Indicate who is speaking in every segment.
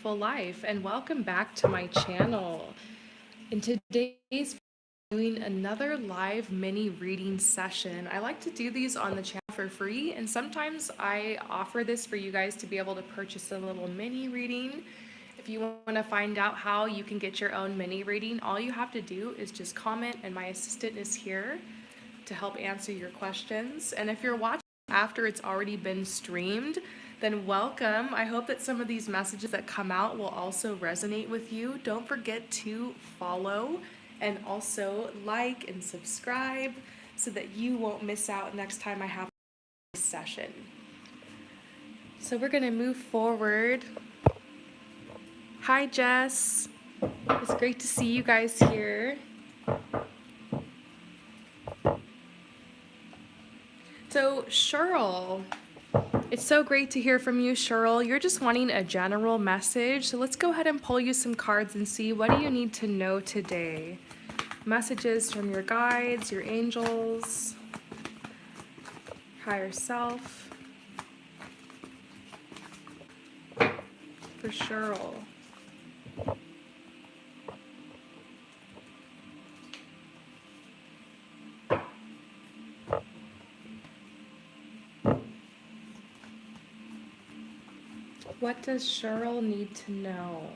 Speaker 1: Beautiful Life, and welcome back to my channel. In today's doing another live mini reading session. I like to do these on the channel for free, and sometimes I offer this for you guys to be able to purchase a little mini reading. If you want to find out how you can get your own mini reading, all you have to do is just comment, and my assistant is here to help answer your questions. And if you're watching after it's already been streamed, then welcome. I hope that some of these messages that come out will also resonate with you. Don't forget to follow and also like and subscribe so that you won't miss out next time I have a session. So we're gonna move forward. Hi, Jess. It's great to see you guys here. So, Cheryl, it's so great to hear from you, Cheryl. You're just wanting a general message. So let's go ahead and pull you some cards and see what do you need to know today. Messages from your guides, your angels, higher self. For Cheryl. What does Cheryl need to know?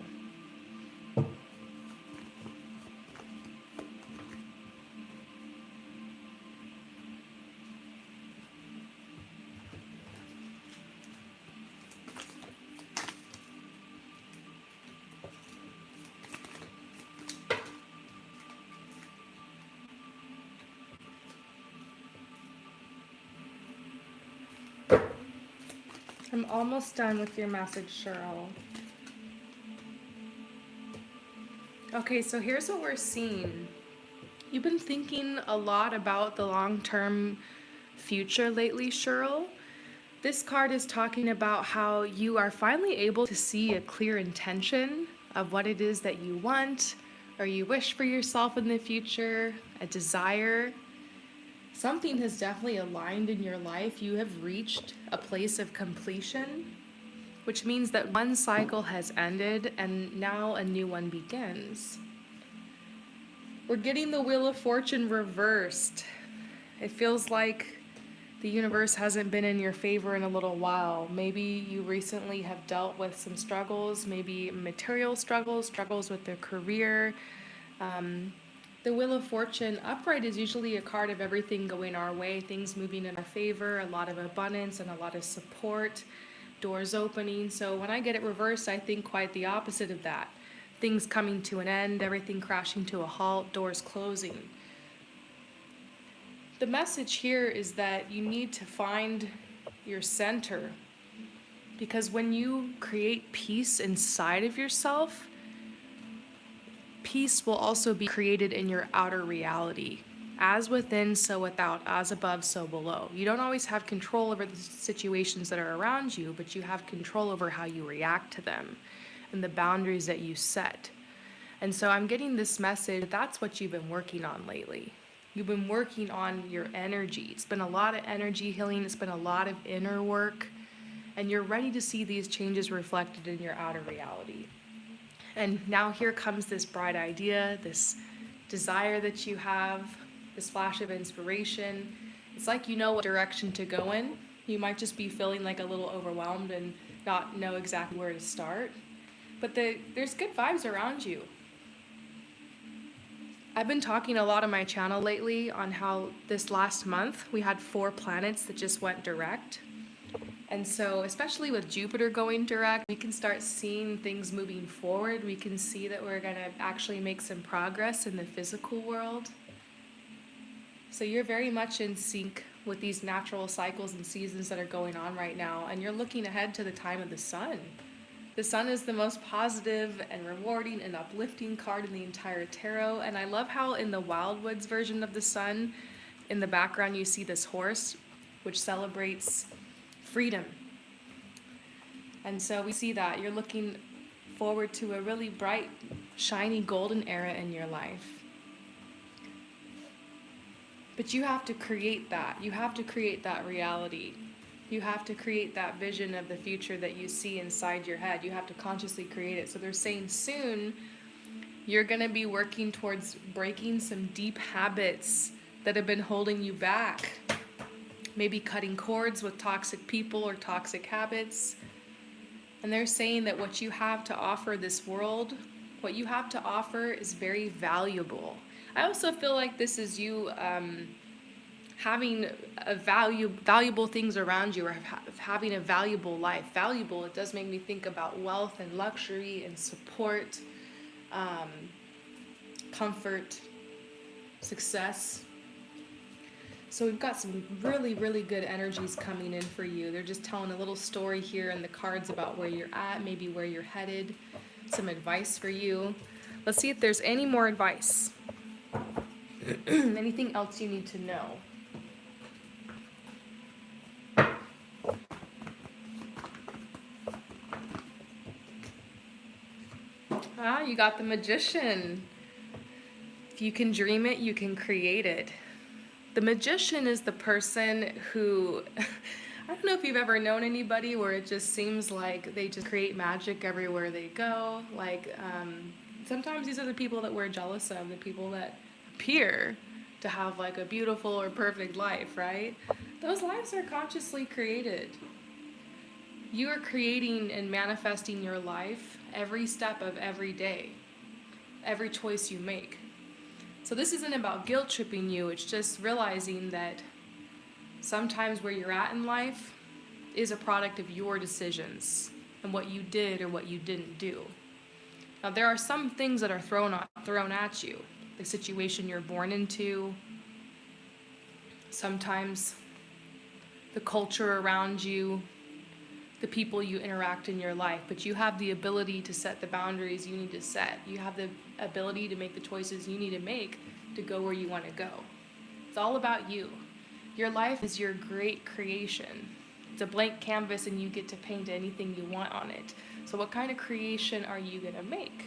Speaker 1: I'm almost done with your message, Cheryl. Okay, so here's what we're seeing. You've been thinking a lot about the long-term future lately, Cheryl. This card is talking about how you are finally able to see a clear intention of what it is that you want or you wish for yourself in the future, a desire. Something has definitely aligned in your life. You have reached a place of completion, which means that one cycle has ended and now a new one begins. We're getting the Wheel of Fortune reversed. It feels like the universe hasn't been in your favor in a little while. Maybe you recently have dealt with some struggles, maybe material struggles, struggles with their career. The Wheel of Fortune upright is usually a card of everything going our way, things moving in our favor, a lot of abundance and a lot of support, doors opening. So when I get it reversed, I think quite the opposite of that. Things coming to an end, everything crashing to a halt, doors closing. The message here is that you need to find your center, because when you create peace inside of yourself, peace will also be created in your outer reality. As within, so without, as above, so below. You don't always have control over the situations that are around you, but you have control over how you react to them and the boundaries that you set. And so I'm getting this message, that's what you've been working on lately. You've been working on your energy. It's been a lot of energy healing, it's been a lot of inner work, and you're ready to see these changes reflected in your outer reality. And now here comes this bright idea, this desire that you have, this flash of inspiration. It's like you know what direction to go in. You might just be feeling like a little overwhelmed and not know exactly where to start. But there's good vibes around you. I've been talking a lot on my channel lately on how this last month we had 4 planets that just went direct. And so, especially with Jupiter going direct, we can start seeing things moving forward. We can see that we're going to actually make some progress in the physical world. So you're very much in sync with these natural cycles and seasons that are going on right now, and you're looking ahead to the time of the sun. The sun is the most positive and rewarding and uplifting card in the entire tarot, and I love how in the Wildwoods version of the sun, in the background you see this horse, which celebrates freedom. And so we see that you're looking forward to a really bright, shiny, golden era in your life. But you have to create that. You have to create that reality. You have to create that vision of the future that you see inside your head. You have to consciously create it. So they're saying soon you're going to be working towards breaking some deep habits that have been holding you back. Maybe cutting cords with toxic people or toxic habits. And they're saying that what you have to offer this world, what you have to offer is very valuable. I also feel like this is you having valuable things around you, or having a valuable life. Valuable, it does make me think about wealth and luxury and support, comfort, success. So we've got some really, really good energies coming in for you. They're just telling a little story here in the cards about where you're at, maybe where you're headed, some advice for you. Let's see if there's any more advice. Anything else you need to know? Ah, you got the Magician. If you can dream it, you can create it. The Magician is the person who, I don't know if you've ever known anybody where it just seems like they just create magic everywhere they go. Like, sometimes these are the people that we're jealous of, the people that appear to have like a beautiful or perfect life, right? Those lives are consciously created. You are creating and manifesting your life every step of every day, every choice you make. So this isn't about guilt tripping you, it's just realizing that sometimes where you're at in life is a product of your decisions and what you did or what you didn't do. Now there are some things that are thrown at you, the situation you're born into, sometimes the culture around you, the people you interact in your life, but you have the ability to set the boundaries you need to set. You have the ability to make the choices you need to make to go where you want to go. It's all about you. Your life is your great creation. It's a blank canvas and you get to paint anything you want on it. So what kind of creation are you going to make?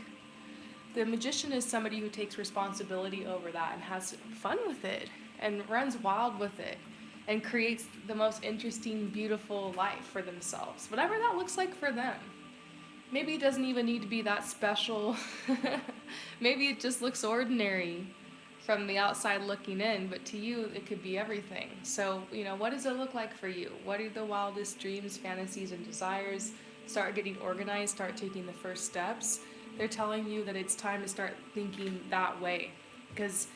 Speaker 1: The Magician is somebody who takes responsibility over that and has fun with it and runs wild with it and creates the most interesting, beautiful life for themselves, whatever that looks like for them. Maybe it doesn't even need to be that special. Maybe it just looks ordinary from the outside looking in, but to you, it could be everything. So, what does it look like for you? What are the wildest dreams, fantasies, and desires? Start getting organized, start taking the first steps. They're telling you that it's time to start thinking that way, because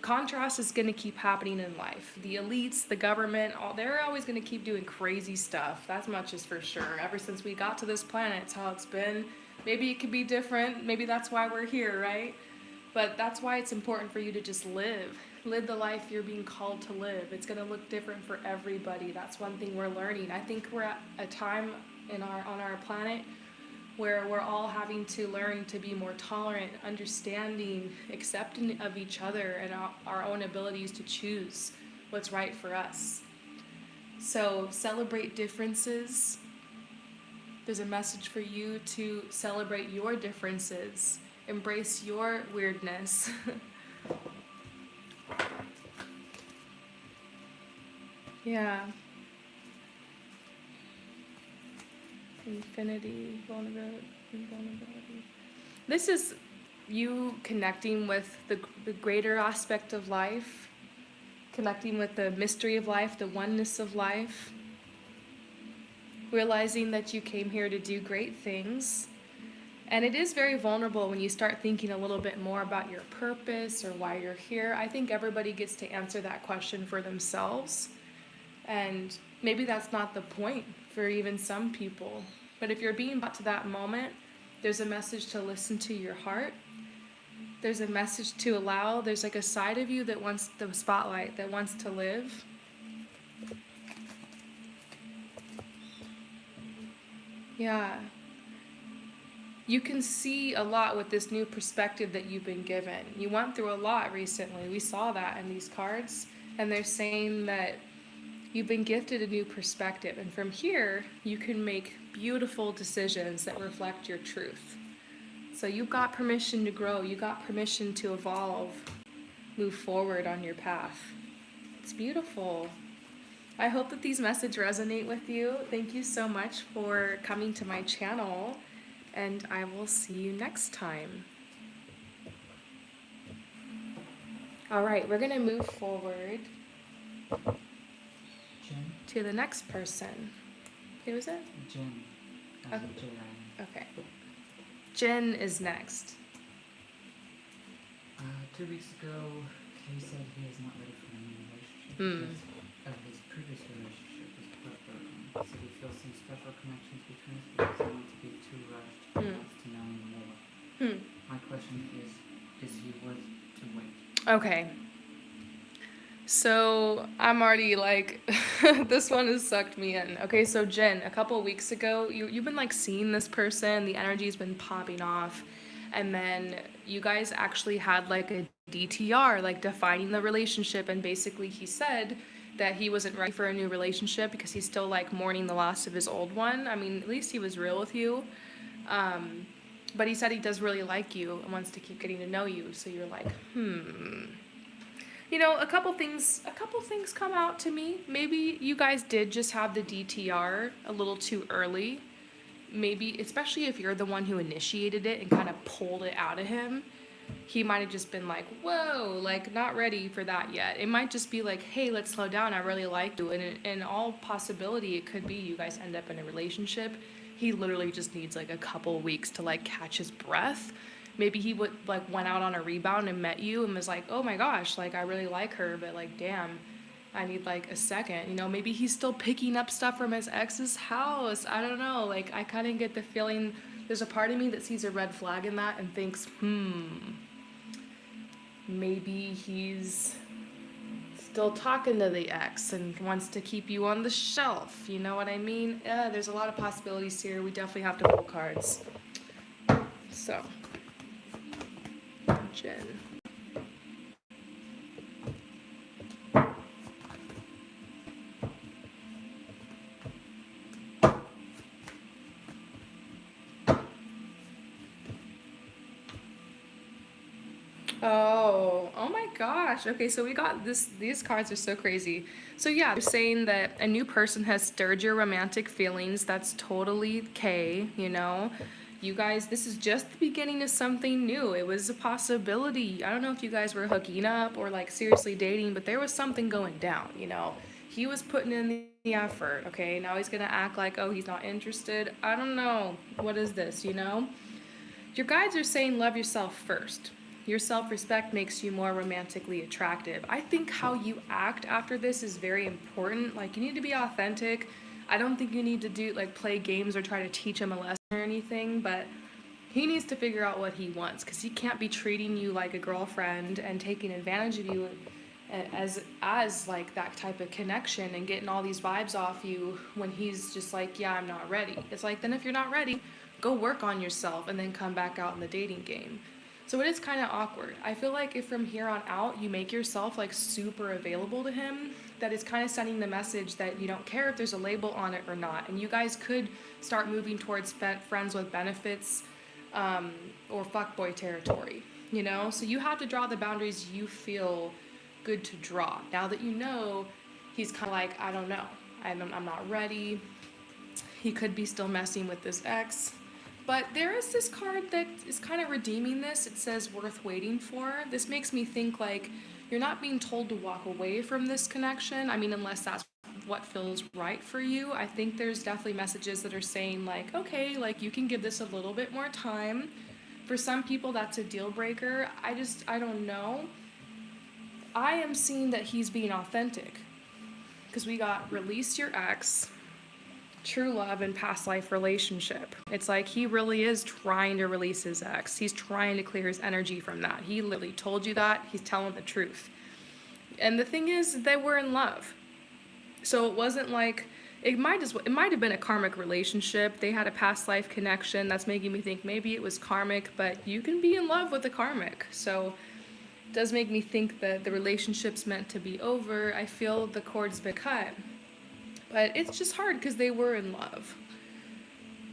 Speaker 1: contrast is going to keep happening in life. The elites, the government, they're always going to keep doing crazy stuff. That much is for sure. Ever since we got to this planet, it's how it's been. Maybe it could be different. Maybe that's why we're here, right? But that's why it's important for you to just live the life you're being called to live. It's going to look different for everybody. That's one thing we're learning. I think we're at a time on our planet where we're all having to learn to be more tolerant, understanding, accepting of each other and our own abilities to choose what's right for us. So celebrate differences. There's a message for you to celebrate your differences. Embrace your weirdness. Yeah. Infinity, vulnerability. This is you connecting with the greater aspect of life, connecting with the mystery of life, the oneness of life, realizing that you came here to do great things. And it is very vulnerable when you start thinking a little bit more about your purpose or why you're here. I think everybody gets to answer that question for themselves. And maybe that's not the point for even some people. But if you're being brought to that moment, there's a message to listen to your heart. There's a message to allow. There's like a side of you that wants the spotlight, that wants to live. Yeah. You can see a lot with this new perspective that you've been given. You went through a lot recently. We saw that in these cards. And they're saying that you've been gifted a new perspective. And from here, you can make beautiful decisions that reflect your truth. So you've got permission to grow. You got permission to evolve, move forward on your path. It's beautiful. I hope that these messages resonate with you. Thank you so much for coming to my channel, and I will see you next time. All right, we're going to move forward
Speaker 2: Jen?
Speaker 1: to the next person. Who is it?
Speaker 2: Jen.
Speaker 1: Okay.
Speaker 2: J-I-N.
Speaker 1: Okay. Jen is next.
Speaker 2: 2 weeks ago, he said he is not ready for a new relationship
Speaker 1: Hmm.
Speaker 2: because his previous relationship was heartbroken. He said he feels some special connections between us, but doesn't want to be too rushed. He wants to know more. My question is he worth to wait?
Speaker 1: Okay. So I'm already like, this one has sucked me in. Okay, so Jen, a couple weeks ago, you've been like seeing this person, the energy's been popping off, and then you guys actually had like a DTR, like defining the relationship, and basically he said that he wasn't ready for a new relationship because he's still like mourning the loss of his old one. I mean, at least he was real with you. But he said he does really like you and wants to keep getting to know you. So you're like, You know, a couple things come out to me. Maybe you guys did just have the DTR a little too early. Maybe, especially if you're the one who initiated it and kind of pulled it out of him, he might have just been like, whoa, like not ready for that yet. It might just be like, hey, let's slow down. I really like you. And in all possibility, it could be you guys end up in a relationship. He literally just needs like a couple weeks to like catch his breath. Maybe he would like went out on a rebound and met you and was like, oh my gosh, like I really like her, but like damn, I need like a second. You know, maybe he's still picking up stuff from his ex's house. I don't know. Like I kind of get the feeling there's a part of me that sees a red flag in that and thinks, maybe he's still talking to the ex and wants to keep you on the shelf. You know what I mean? There's a lot of possibilities here. We definitely have to pull cards. So, Jen. Oh my gosh. Okay, so we got this. These cards are so crazy. So yeah, they're saying that a new person has stirred your romantic feelings. That's totally okay, you know. You guys, this is just the beginning of something new. It was a possibility. I don't know if you guys were hooking up or like seriously dating, but there was something going down, you know. He was putting in the effort, okay? Now he's gonna act like, oh, he's not interested. I don't know. What is this, you know? Your guides are saying love yourself first. Your self respect makes you more romantically attractive. I think how you act after this is very important. Like, you need to be authentic. I don't think you need to do, like, play games or try to teach him a lesson or anything, but he needs to figure out what he wants because he can't be treating you like a girlfriend and taking advantage of you as like that type of connection and getting all these vibes off you when he's just like, yeah, I'm not ready. It's like, then if you're not ready, go work on yourself and then come back out in the dating game. So it is kind of awkward. I feel like if from here on out you make yourself like super available to him, that is kind of sending the message that you don't care if there's a label on it or not. And you guys could start moving towards friends with benefits, or fuckboy territory, you know? So you have to draw the boundaries you feel good to draw. Now that you know, he's kind of like, I don't know. I'm not ready. He could be still messing with this ex. But there is this card that is kind of redeeming this. It says worth waiting for. This makes me think like you're not being told to walk away from this connection. I mean, unless that's what feels right for you. I think there's definitely messages that are saying like, okay, like you can give this a little bit more time. For some people, that's a deal breaker. I don't know. I am seeing that he's being authentic because we got release your ex, true love, and past life relationship. It's like he really is trying to release his ex. He's trying to clear his energy from that. He literally told you that. He's telling the truth. And the thing is, they were in love. So it wasn't like it might have been a karmic relationship. They had a past life connection. That's making me think maybe it was karmic, but you can be in love with a karmic. So it does make me think that the relationship's meant to be over. I feel the cord's been cut. But it's just hard because they were in love.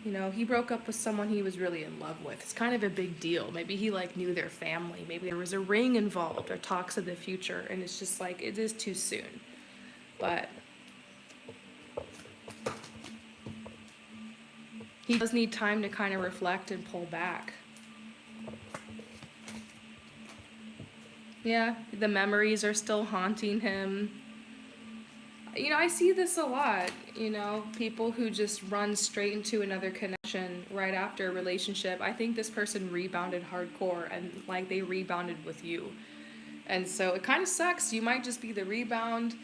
Speaker 1: You know, he broke up with someone he was really in love with. It's kind of a big deal. Maybe he like knew their family. Maybe there was a ring involved or talks of the future. And it's just like, it is too soon. But He does need time to kind of reflect and pull back. Yeah, the memories are still haunting him. You know, I see this a lot, you know, people who just run straight into another connection right after a relationship. I think this person rebounded hardcore and like they rebounded with you. And so it kind of sucks. You might just be the rebound.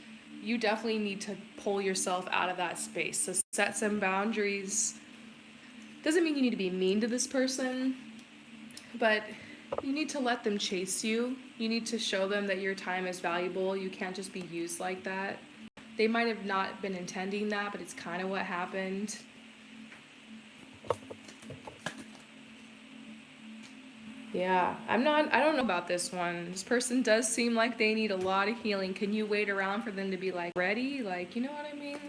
Speaker 1: You definitely need to pull yourself out of that space. So set some boundaries. Doesn't mean you need to be mean to this person, but you need to let them chase you. You need to show them that your time is valuable. You can't just be used like that. They might have not been intending that, but it's kind of what happened. Yeah, I don't know about this one. This person does seem like they need a lot of healing. Can you wait around for them to be like ready? Like, you know what I mean?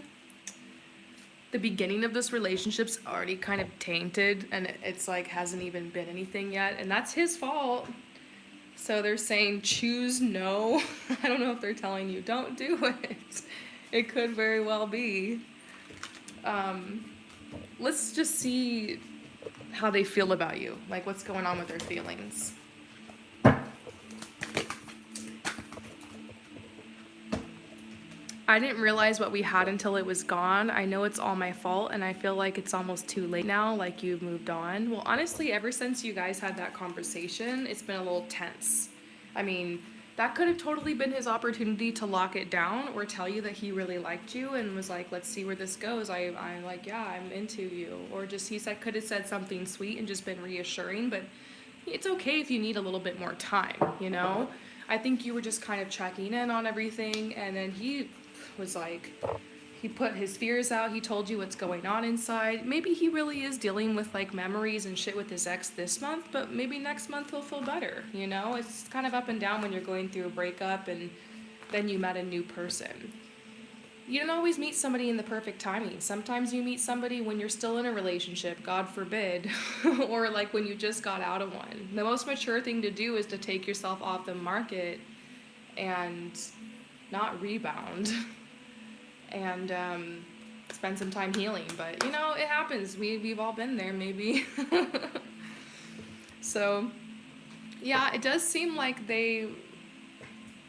Speaker 1: The beginning of this relationship's already kind of tainted and it's like hasn't even been anything yet, and that's his fault. So they're saying choose no. I don't know if they're telling you don't do it. It could very well be. Let's just see how they feel about you. Like what's going on with their feelings. I didn't realize what we had until it was gone. I know it's all my fault and I feel like it's almost too late now, like you've moved on. Well, honestly, ever since you guys had that conversation, it's been a little tense. I mean, that could have totally been his opportunity to lock it down or tell you that he really liked you and was like, let's see where this goes. I'm like, yeah, I'm into you. Or just he said, could have said something sweet and just been reassuring, but it's okay if you need a little bit more time, you know? I think you were just kind of checking in on everything, and then he was like, he put his fears out, he told you what's going on inside. Maybe he really is dealing with like memories and shit with his ex this month, but maybe next month he'll feel better, you know? It's kind of up and down when you're going through a breakup and then you met a new person. You don't always meet somebody in the perfect timing. Sometimes you meet somebody when you're still in a relationship, God forbid, or like when you just got out of one. The most mature thing to do is to take yourself off the market and not rebound and spend some time healing. But, you know, it happens. We've all been there, maybe. So, yeah, it does seem like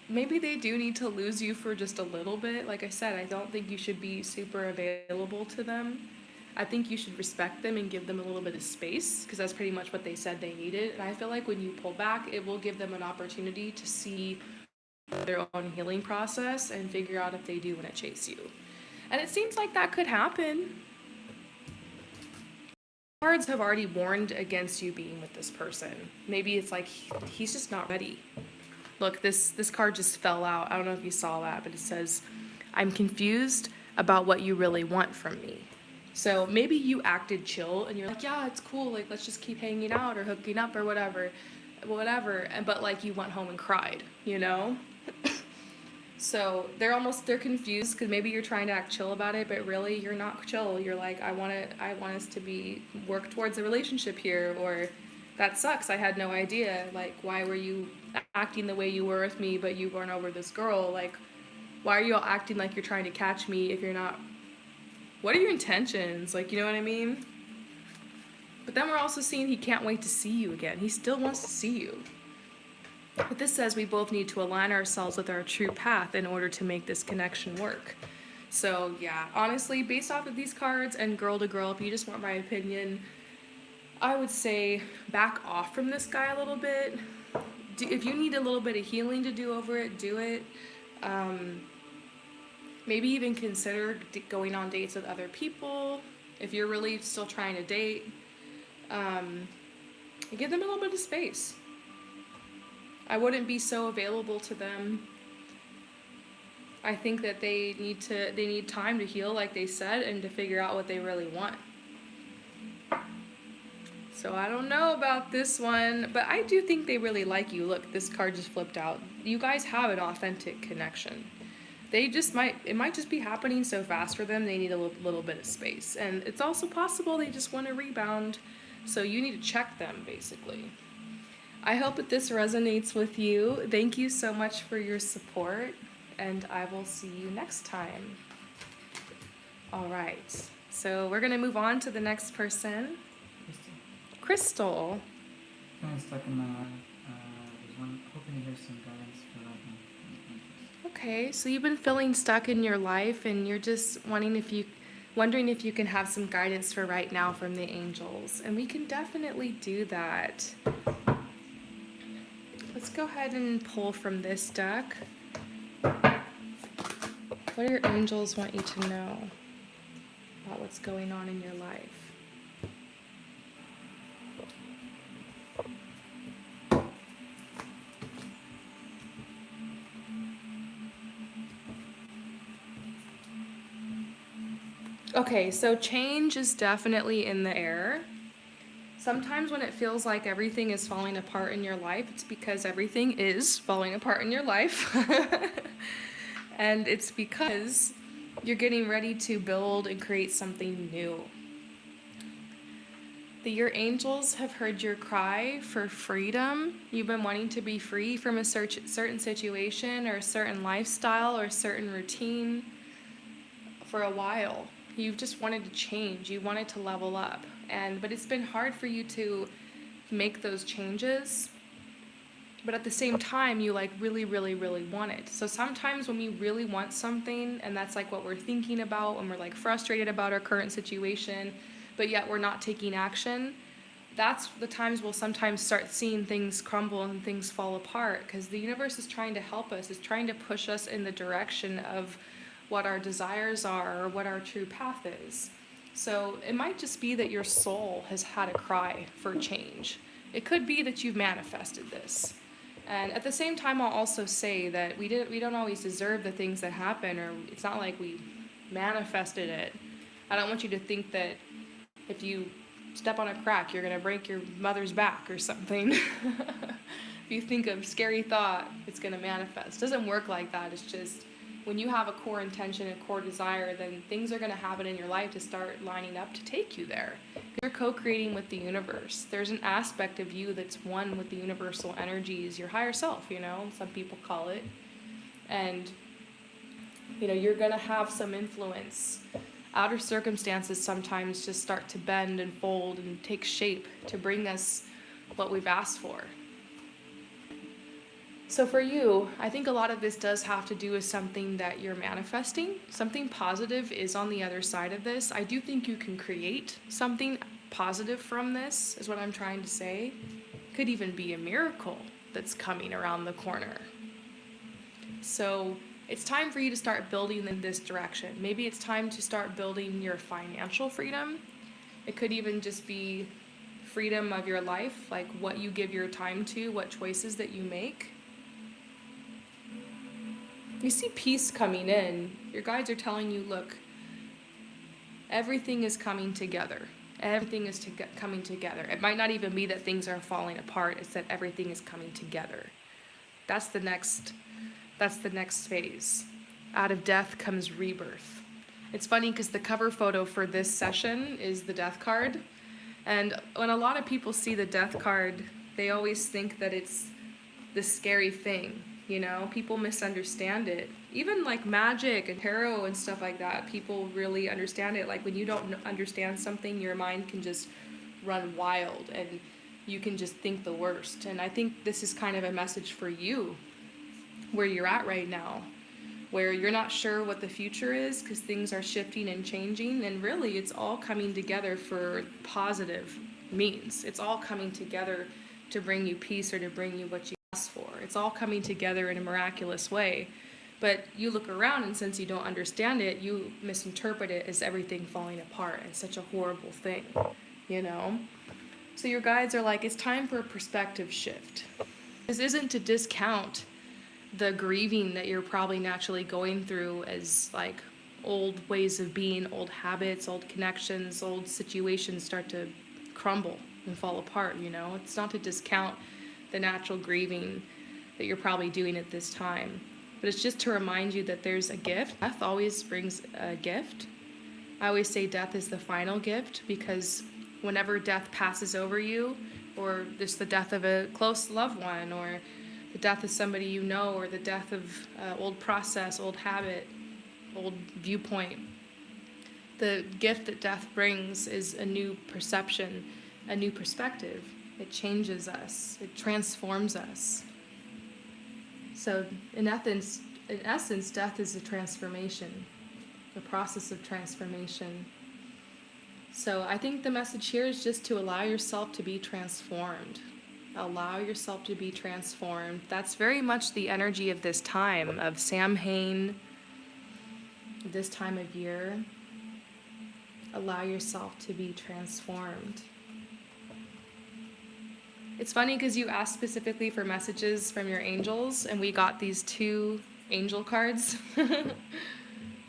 Speaker 1: maybe they do need to lose you for just a little bit. Like I said, I don't think you should be super available to them. I think you should respect them and give them a little bit of space because that's pretty much what they said they needed. And I feel like when you pull back, it will give them an opportunity to see their own healing process and figure out if they do want to chase you. And it seems like that could happen. Cards have already warned against you being with this person. Maybe it's like he's just not ready. Look, this card just fell out. I don't know if you saw that, but it says, I'm confused about what you really want from me. So maybe you acted chill and you're like, yeah, it's cool. Like, let's just keep hanging out or hooking up or whatever. But like you went home and cried, you know? So they're confused because maybe you're trying to act chill about it, but really you're not chill. You're like, I want us to work towards a relationship here, or that sucks. I had no idea. Like, why were you acting the way you were with me, but you weren't over this girl? Like, why are you all acting like you're trying to catch me if you're not? What are your intentions? Like, you know what I mean? But then we're also seeing he can't wait to see you again. He still wants to see you. But this says we both need to align ourselves with our true path in order to make this connection work. So, yeah, honestly, based off of these cards and girl to girl, if you just want my opinion, I would say back off from this guy a little bit. If you need a little bit of healing to do over it, do it. Maybe even consider going on dates with other people. If you're really still trying to date, give them a little bit of space. I wouldn't be so available to them. I think that they need time to heal, like they said, and to figure out what they really want. So I don't know about this one, but I do think they really like you. Look, this card just flipped out. You guys have an authentic connection. It might just be happening so fast for them, they need a little bit of space. And it's also possible they just want to rebound, so you need to check them, basically. I hope that this resonates with you. Thank you so much for your support, and I will see you next time. All right. So we're gonna move on to the next person. Crystal.
Speaker 2: Feeling stuck in my life. Was hoping to hear some guidance for right now.
Speaker 1: Okay, so you've been feeling stuck in your life and you're just wondering if you can have some guidance for right now from the angels. And we can definitely do that. Let's go ahead and pull from this deck. What do your angels want you to know about what's going on in your life? Okay, so change is definitely in the air. Sometimes when it feels like everything is falling apart in your life, it's because everything is falling apart in your life. And it's because you're getting ready to build and create something new. Your angels have heard your cry for freedom. You've been wanting to be free from a certain situation or a certain lifestyle or a certain routine for a while. You've just wanted to change. You wanted to level up. But it's been hard for you to make those changes. But at the same time, you really, really, really want it. So sometimes when we really want something, and that's what we're thinking about when we're frustrated about our current situation, but yet we're not taking action, that's the times we'll sometimes start seeing things crumble and things fall apart, because the universe is trying to help us, is trying to push us in the direction of what our desires are or what our true path is. So it might just be that your soul has had a cry for change. It could be that you've manifested this. And at the same time, I'll also say that we don't always deserve the things that happen, or it's not like we manifested it. I don't want you to think that if you step on a crack, you're going to break your mother's back or something. If you think of scary thought, it's going to manifest. It doesn't work like that. It's just when you have a core intention, a core desire, then things are going to happen in your life to start lining up to take you there. You're co-creating with the universe. There's an aspect of you that's one with the universal energies, your higher self, some people call it. And, you're going to have some influence. Outer circumstances sometimes just start to bend and fold and take shape to bring us what we've asked for. So for you, I think a lot of this does have to do with something that you're manifesting. Something positive is on the other side of this. I do think you can create something positive from this, is what I'm trying to say. Could even be a miracle that's coming around the corner. So it's time for you to start building in this direction. Maybe it's time to start building your financial freedom. It could even just be freedom of your life, like what you give your time to, what choices that you make. You see peace coming in. Your guides are telling you, look, everything is coming together. Everything is coming together. It might not even be that things are falling apart. It's that everything is coming together. That's the next phase. Out of death comes rebirth. It's funny because the cover photo for this session is the death card. And when a lot of people see the death card, they always think that it's this scary thing. People misunderstand it. Even magic and tarot and stuff like that, people really understand it. When you don't understand something, your mind can just run wild and you can just think the worst. And I think this is kind of a message for you, where you're at right now, where you're not sure what the future is because things are shifting and changing, and really it's all coming together for positive means. It's all coming together to bring you peace or to bring you what you asked for. It's all coming together in a miraculous way. But you look around, and since you don't understand it, you misinterpret it as everything falling apart and such a horrible thing, So your guides are like, it's time for a perspective shift. This isn't to discount the grieving that you're probably naturally going through as old ways of being, old habits, old connections, old situations start to crumble and fall apart, It's not to discount the natural grieving that you're probably doing at this time. But it's just to remind you that there's a gift. Death always brings a gift. I always say death is the final gift, because whenever death passes over you, or just the death of a close loved one, or the death of somebody you know, or the death of old process, old habit, old viewpoint, The gift that death brings is a new perception, a new perspective. It changes us, it transforms us. So, in essence, death is a transformation, a process of transformation. So, I think the message here is just to allow yourself to be transformed. Allow yourself to be transformed. That's very much the energy of this time, of Samhain, this time of year. Allow yourself to be transformed. It's funny because you asked specifically for messages from your angels, and we got these 2 angel cards.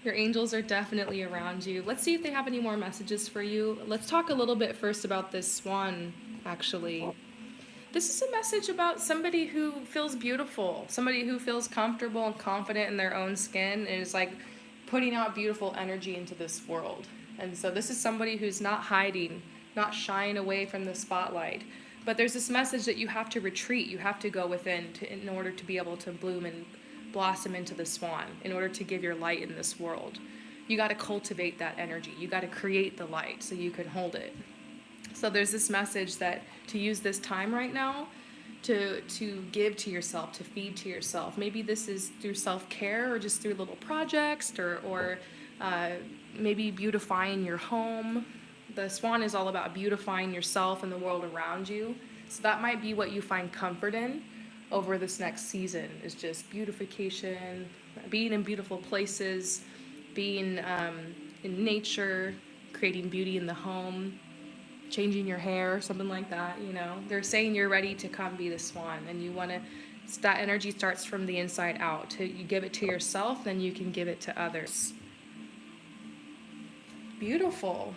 Speaker 1: Your angels are definitely around you. Let's see if they have any more messages for you. Let's talk a little bit first about this swan, actually. This is a message about somebody who feels beautiful, somebody who feels comfortable and confident in their own skin and is like putting out beautiful energy into this world. And so this is somebody who's not hiding, not shying away from the spotlight. But there's this message that you have to retreat, you have to go within in order to be able to bloom and blossom into the swan, in order to give your light in this world. You got to cultivate that energy. You got to create the light so you can hold it. So there's this message that to use this time right now to give to yourself, to feed to yourself. Maybe this is through self-care or just through little projects or maybe beautifying your home. The swan is all about beautifying yourself and the world around you. So that might be what you find comfort in over this next season, is just beautification, being in beautiful places, being in nature, creating beauty in the home, changing your hair, something like that, you know. They're saying you're ready to come be the swan, and you want to, that energy starts from the inside out. You give it to yourself, then you can give it to others. Beautiful.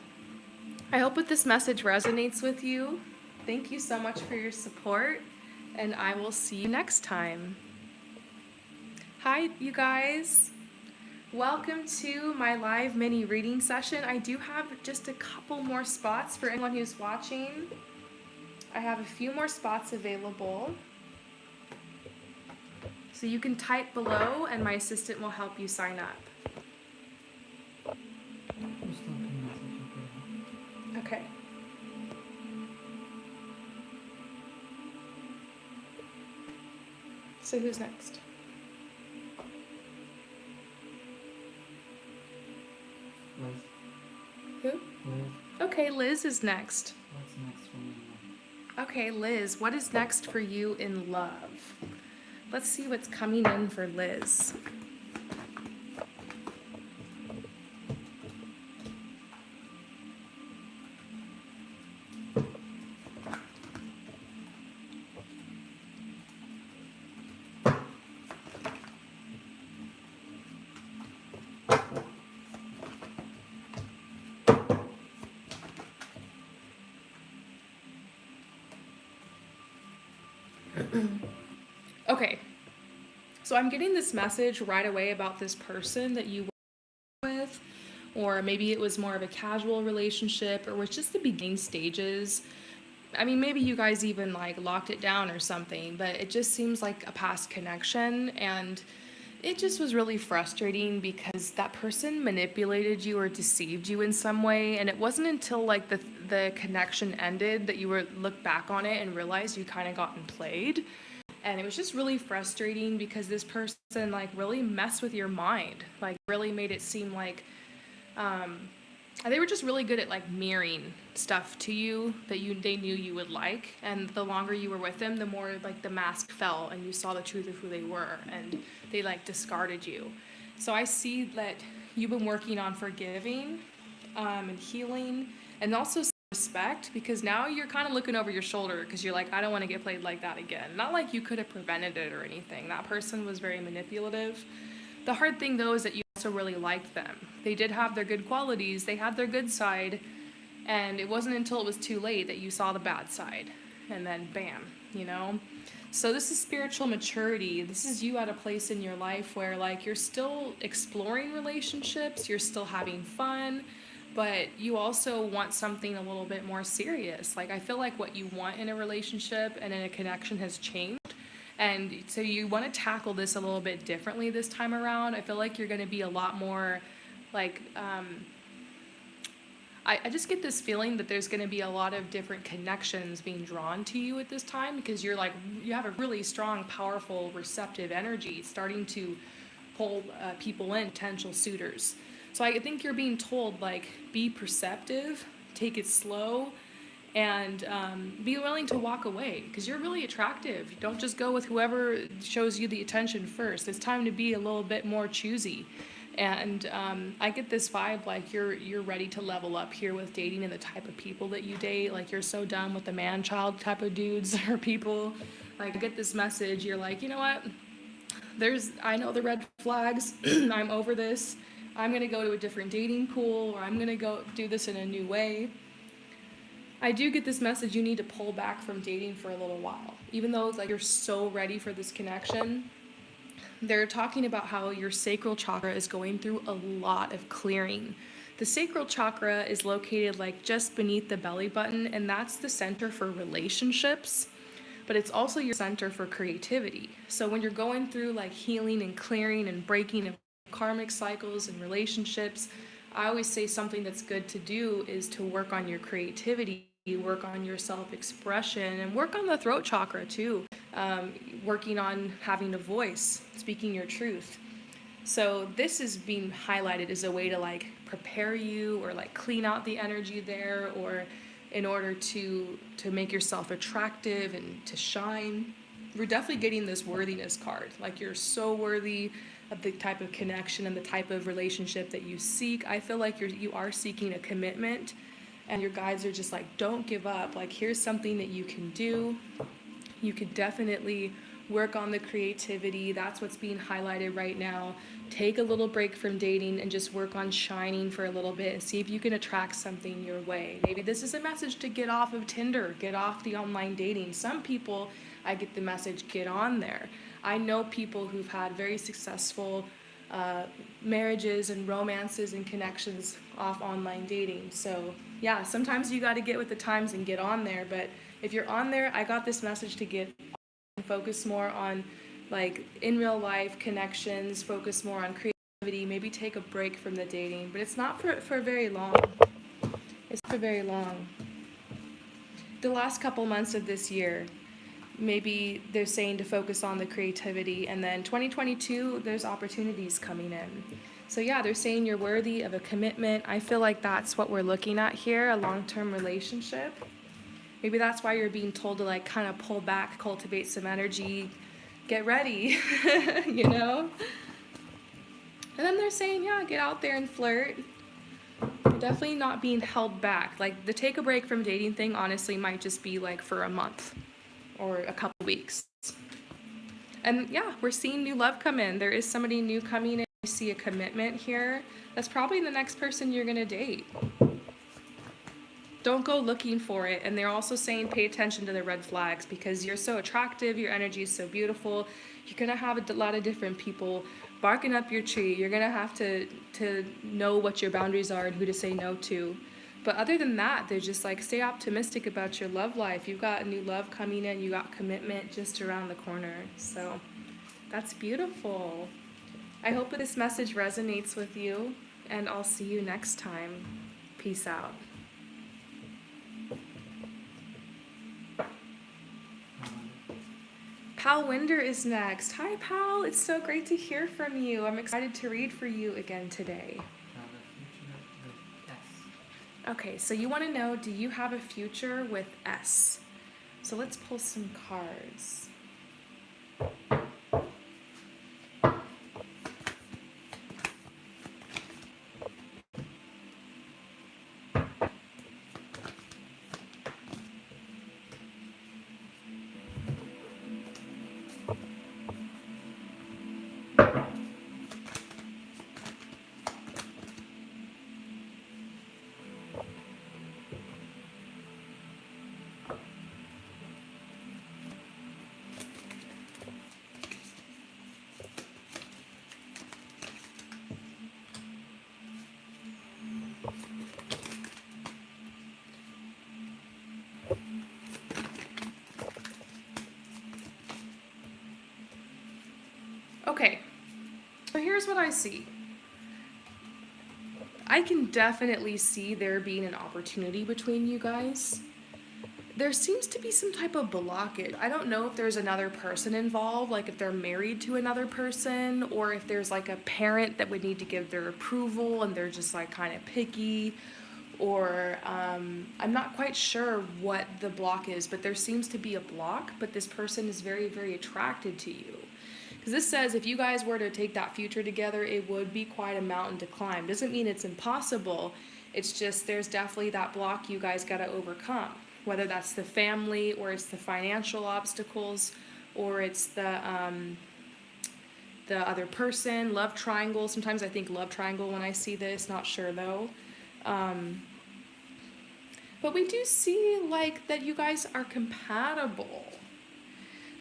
Speaker 1: I hope that this message resonates with you. Thank you so much for your support, and I will see you next time. Hi, you guys. Welcome to my live mini reading session. I do have just a couple more spots for anyone who's watching. I have a few more spots available. So you can type below and my assistant will help you sign up. Okay. So who's next?
Speaker 2: Liz.
Speaker 1: Who?
Speaker 2: Liz.
Speaker 1: Okay, Liz is next.
Speaker 2: What's next for me?
Speaker 1: Okay, Liz, what is next for you in love? Let's see what's coming in for Liz. Okay, so I'm getting this message right away about this person that you were with, or maybe it was more of a casual relationship, or was just the beginning stages. I mean, maybe you guys even like locked it down or something, but it just seems like a past connection, and it just was really frustrating because that person manipulated you or deceived you in some way, and it wasn't until like the connection ended that you were look back on it and realized you kind of gotten played. And it was just really frustrating because this person like really messed with your mind, like really made it seem like they were just really good at like mirroring stuff to you that they knew you would like. And the longer you were with them, the more like the mask fell and you saw the truth of who they were, and they like discarded you. So I see that you've been working on forgiving and healing, and also respect, because now you're kind of looking over your shoulder because you're like, I don't want to get played like that again. Not like you could have prevented it or anything. That person was very manipulative. The hard thing though is that you also really liked them. They did have their good qualities, they had their good side, and it wasn't until it was too late that you saw the bad side, and then bam, you know. So this is spiritual maturity. This is you at a place in your life where like you're still exploring relationships, you're still having fun, but you also want something a little bit more serious. Like I feel like what you want in a relationship and in a connection has changed. And so you want to tackle this a little bit differently this time around. I feel like you're going to be a lot more like I just get this feeling that there's going to be a lot of different connections being drawn to you at this time because you're like, you have a really strong, powerful, receptive energy starting to pull people in, potential suitors. So I think you're being told, like, be perceptive, take it slow, and be willing to walk away because you're really attractive. Don't just go with whoever shows you the attention first. It's time to be a little bit more choosy. And I get this vibe like you're ready to level up here with dating and the type of people that you date. Like you're so done with the man-child type of dudes or people. Like I get this message. You're like, you know what? I know the red flags. I'm over this. I'm gonna go to a different dating pool, or I'm gonna go do this in a new way. I do get this message you need to pull back from dating for a little while. Even though it's like you're so ready for this connection, they're talking about how your sacral chakra is going through a lot of clearing. The sacral chakra is located like just beneath the belly button, and that's the center for relationships, but it's also your center for creativity. So when you're going through like healing and clearing and breaking of karmic cycles and relationships, I always say something that's good to do is to work on your creativity, work on your self-expression, and work on the throat chakra too. Working on having a voice, speaking your truth. So this is being highlighted as a way to like prepare you or like clean out the energy there, or in order to make yourself attractive and to shine. We're definitely getting this worthiness card. Like you're so worthy of the type of connection and the type of relationship that you seek. I feel like you are seeking a commitment, and your guides are just like, don't give up. Like here's something that you can do. You could definitely work on the creativity. That's what's being highlighted right now. Take a little break from dating and just work on shining for a little bit and see if you can attract something your way. Maybe this is a message to get off of Tinder, get off the online dating. Some people, I get the message, get on there. I know people who've had very successful marriages and romances and connections off online dating. So yeah, sometimes you got to get with the times and get on there. But if you're on there, I got this message to get and focus more on like in real life connections, focus more on creativity, maybe take a break from the dating. But it's not for very long. It's for very long. The last couple months of this year, maybe they're saying to focus on the creativity, and then 2022 there's opportunities coming in. So yeah, they're saying you're worthy of a commitment. I feel like that's what we're looking at here, a long-term relationship. Maybe that's why you're being told to like kind of pull back, cultivate some energy, get ready, you know? And then they're saying, yeah, get out there and flirt. You're definitely not being held back. Like the take a break from dating thing honestly might just be like for a month or a couple weeks. And yeah, we're seeing new love come in. There is somebody new coming in. I see a commitment here. That's probably the next person you're gonna date. Don't go looking for it. And they're also saying pay attention to the red flags because you're so attractive, your energy is so beautiful. You're gonna have a lot of different people barking up your tree. You're gonna have to know what your boundaries are and who to say no to. But other than that, they're just like, stay optimistic about your love life. You've got a new love coming in. You got commitment just around the corner. So that's beautiful. I hope this message resonates with you, and I'll see you next time. Peace out. Pal Winder is next. Hi, Pal. It's so great to hear from you. I'm excited to read for you again today. Okay, so you want to know, do you have a future with S? So let's pull some cards. Okay, so here's what I see. I can definitely see there being an opportunity between you guys. There seems to be some type of blockage. I don't know if there's another person involved, like if they're married to another person, or if there's like a parent that would need to give their approval and they're just like kind of picky, or I'm not quite sure what the block is, but there seems to be a block, but this person is very, very attracted to you. Because this says if you guys were to take that future together, it would be quite a mountain to climb. Doesn't mean it's impossible. It's just there's definitely that block you guys got to overcome. Whether that's the family, or it's the financial obstacles, or it's the other person, love triangle. Sometimes I think love triangle when I see this. Not sure though. But we do see like that you guys are compatible.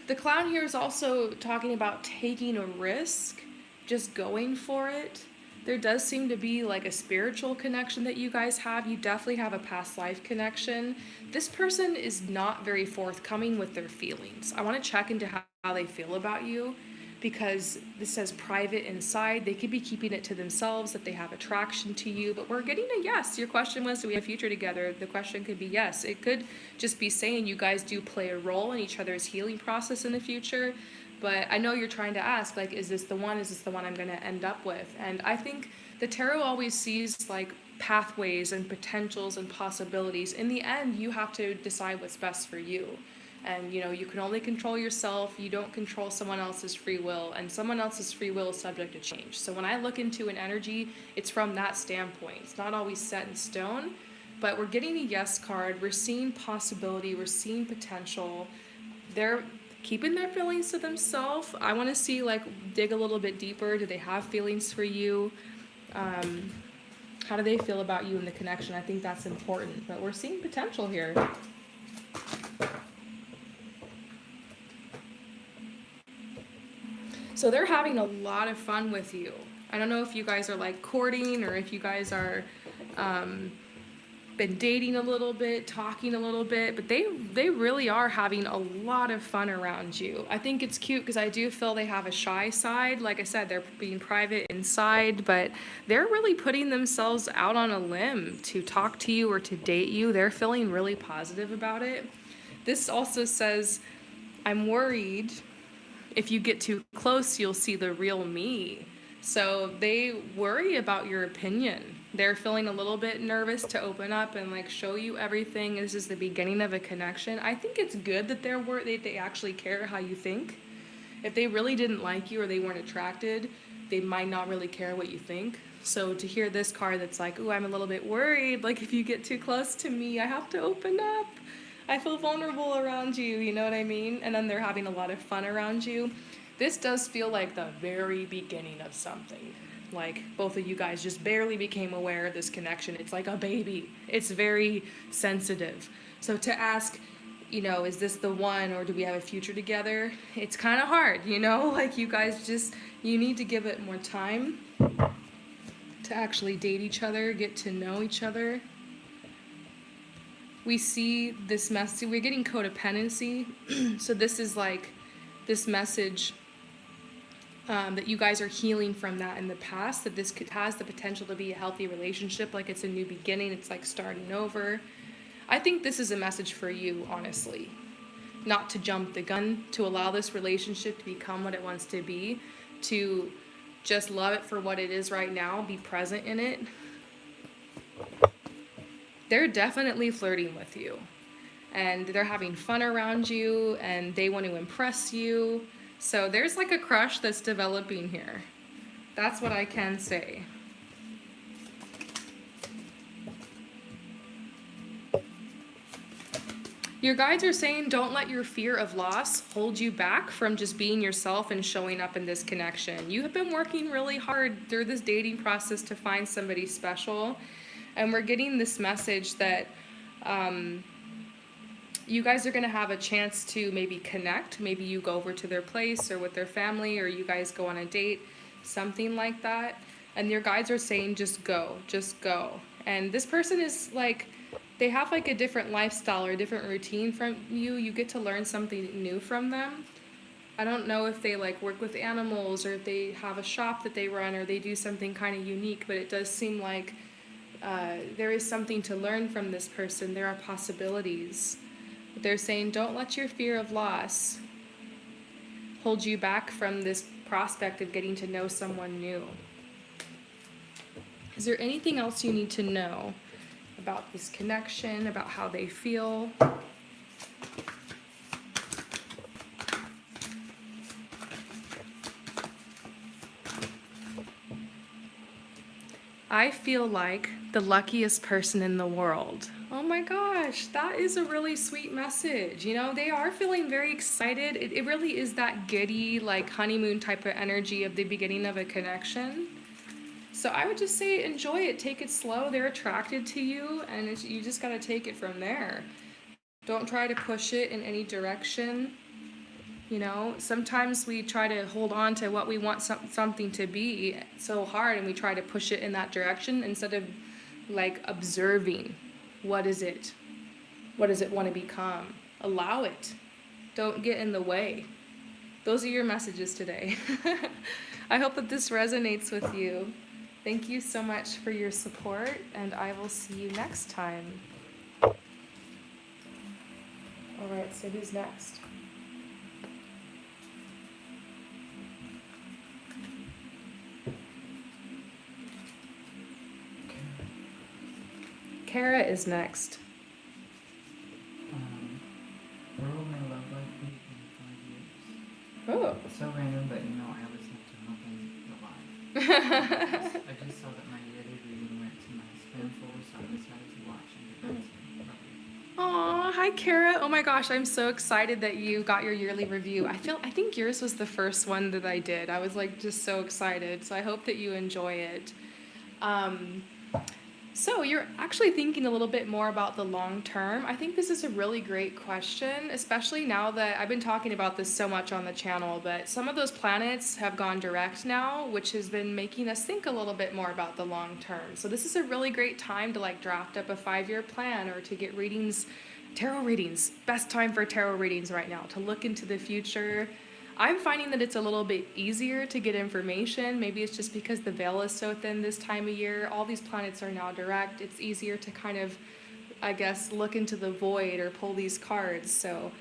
Speaker 1: The clown here is also talking about taking a risk, just going for it. There does seem to be like a spiritual connection that you guys have. You definitely have a past life connection. This person is not very forthcoming with their feelings. I want to check into how they feel about you, because this says private inside. They could be keeping it to themselves that they have attraction to you, but we're getting a yes. Your question was, do we have a future together? The question could be yes. It could just be saying you guys do play a role in each other's healing process in the future. But I know you're trying to ask, like, is this the one? Is this the one I'm going to end up with? And I think the tarot always sees like pathways and potentials and possibilities. In the end, you have to decide what's best for you. And you know, you can only control yourself. You don't control someone else's free will, and someone else's free will is subject to change. So when I look into an energy, it's from that standpoint. It's not always set in stone, but we're getting a yes card. We're seeing possibility. We're seeing potential. They're keeping their feelings to themselves. I want to see, like, dig a little bit deeper. Do they have feelings for you? How do they feel about you in the connection? I think that's important. But we're seeing potential here. So they're having a lot of fun with you. I don't know if you guys are like courting, or if you guys are been dating a little bit, talking a little bit, but they really are having a lot of fun around you. I think it's cute because I do feel they have a shy side. Like I said, they're being private inside, but they're really putting themselves out on a limb to talk to you or to date you. They're feeling really positive about it. This also says, I'm worried if you get too close, you'll see the real me. So they worry about your opinion. They're feeling a little bit nervous to open up and like show you everything. This is the beginning of a connection. I think it's good that they actually care how you think. If they really didn't like you or they weren't attracted, they might not really care what you think. So to hear this card that's like, ooh, I'm a little bit worried. Like if you get too close to me, I have to open up. I feel vulnerable around you, you know what I mean? And then they're having a lot of fun around you. This does feel like the very beginning of something. Like both of you guys just barely became aware of this connection. It's like a baby. It's very sensitive. So to ask, you know, is this the one, or do we have a future together? It's kind of hard, you know? Like you guys just, you need to give it more time to actually date each other, get to know each other. We see this message, we're getting codependency. So this is like this message that you guys are healing from that in the past, that this has the potential to be a healthy relationship, like it's a new beginning, it's like starting over. I think this is a message for you, honestly. Not to jump the gun, to allow this relationship to become what it wants to be, to just love it for what it is right now, be present in it. They're definitely flirting with you, and they're having fun around you, and they want to impress you. So there's like a crush that's developing here. That's what I can say. Your guides are saying don't let your fear of loss hold you back from just being yourself and showing up in this connection. You have been working really hard through this dating process to find somebody special. And we're getting this message that you guys are going to have a chance to maybe connect. Maybe you go over to their place or with their family, or you guys go on a date, something like that. And your guides are saying just go, just go. And this person is like, they have like a different lifestyle or a different routine from you. You get to learn something new from them. I don't know if they like work with animals, or if they have a shop that they run, or they do something kind of unique, but it does seem like There is something to learn from this person. There are possibilities. But they're saying, don't let your fear of loss hold you back from this prospect of getting to know someone new. Is there anything else you need to know about this connection, about how they feel? I feel like the luckiest person in the world. Oh my gosh, that is a really sweet message. You know, they are feeling very excited. It really is that giddy, like honeymoon type of energy of the beginning of a connection. So I would just say enjoy it, take it slow. They're attracted to you, and you just got to take it from there. Don't try to push it in any direction. You know, sometimes we try to hold on to what we want something to be so hard, and we try to push it in that direction instead of like observing what is it? What does it want to become? Allow it. Don't get in the way. Those are your messages today. I hope that this resonates with you. Thank you so much for your support, and I will see you next time. All right, so who's next? Kara is next.
Speaker 2: Where will my love life be in 5 years?
Speaker 1: Oh.
Speaker 2: So random, but you know, I always have to hop in the live. I just saw that my yearly reading went to my spam folder, so I decided to watch and get back to you.
Speaker 1: Aw, hi Kara. Oh my gosh, I'm so excited that you got your yearly review. I think yours was the first one that I did. I was like just so excited. So I hope that you enjoy it. So you're actually thinking a little bit more about the long term. I think this is a really great question, especially now that I've been talking about this so much on the channel, but some of those planets have gone direct now, which has been making us think a little bit more about the long term. So this is a really great time to like draft up a 5-year plan or to get readings, tarot readings. Best time for tarot readings right now, to look into the future. I'm finding that it's a little bit easier to get information. Maybe it's just because the veil is so thin this time of year. All these planets are now direct. It's easier to kind of, I guess, look into the void or pull these cards. So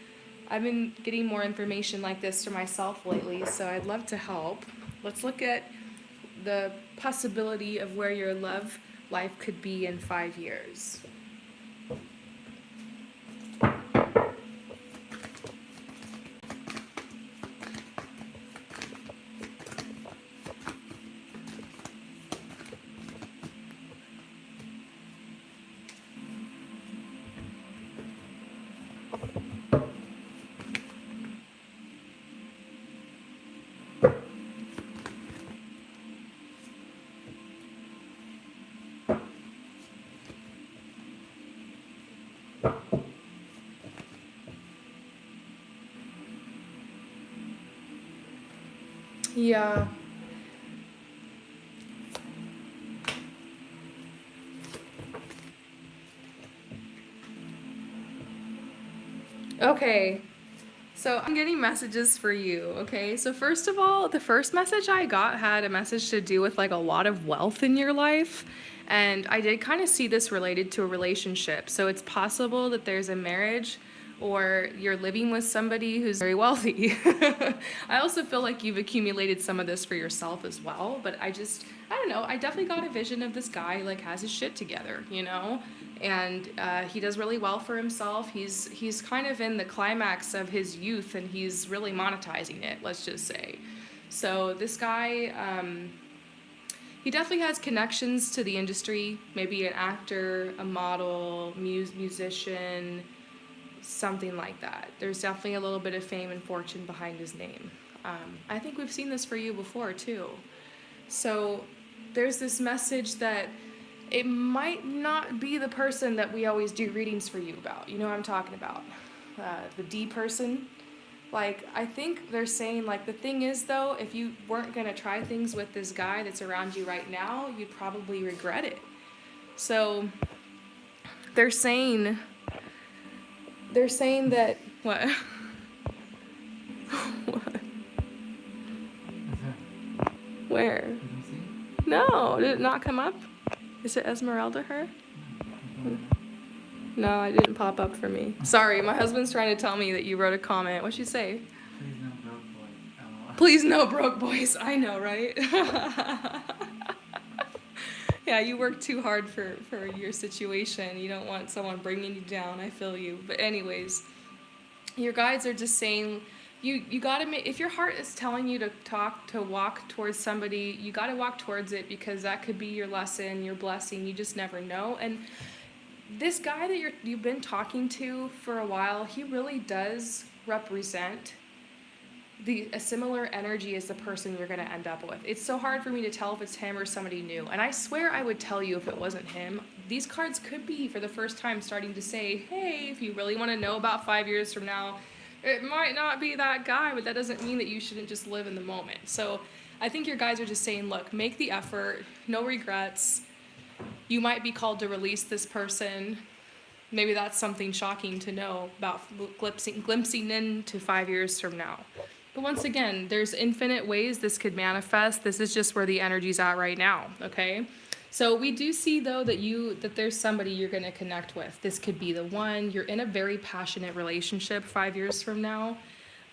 Speaker 1: I've been getting more information like this for myself lately, so I'd love to help. Let's look at the possibility of where your love life could be in 5 years. Yeah. Okay. So I'm getting messages for you, okay? So first of all, the first message I got had a message to do with like a lot of wealth in your life. And I did kind of see this related to a relationship. So it's possible that there's a marriage or you're living with somebody who's very wealthy. I also feel like you've accumulated some of this for yourself as well, but I don't know, I definitely got a vision of this guy like has his shit together, you know? And he does really well for himself. He's kind of in the climax of his youth and he's really monetizing it, let's just say. So this guy, he definitely has connections to the industry, maybe an actor, a model, musician, something like that. There's definitely a little bit of fame and fortune behind his name. I think we've seen this for you before too. So there's this message that it might not be the person that we always do readings for you about. You know what I'm talking about? The D person. Like, I think they're saying, like, the thing is, though, if you weren't going to try things with this guy that's around you right now, you'd probably regret it. So they're saying that, what? What? Where?
Speaker 2: You can see?
Speaker 1: No, did it not come up? Is it Esmeralda her?
Speaker 2: No.
Speaker 1: No, it didn't pop up for me. Sorry, my husband's trying to tell me that you wrote a comment. What'd you say?
Speaker 2: Please no broke boy. LOL.
Speaker 1: Please no broke boys. I know, right? Yeah, you work too hard for your situation. You don't want someone bringing you down. I feel you. But anyways, your guides are just saying you got to make, if your heart is telling you to walk towards somebody, you got to walk towards it, because that could be your lesson, your blessing. You just never know. And this guy that you've been talking to for a while, he really does represent a similar energy as the person you're going to end up with. It's so hard for me to tell if it's him or somebody new. And I swear I would tell you if it wasn't him. These cards could be, for the first time, starting to say, hey, if you really want to know about 5 years from now, it might not be that guy, but that doesn't mean that you shouldn't just live in the moment. So I think your guys are just saying, look, make the effort, no regrets. You might be called to release this person. Maybe that's something shocking to know about, glimpsing into 5 years from now. But once again, there's infinite ways this could manifest. This is just where the energy's at right now, okay? So we do see, though, that there's somebody you're going to connect with. This could be the one. You're in a very passionate relationship 5 years from now.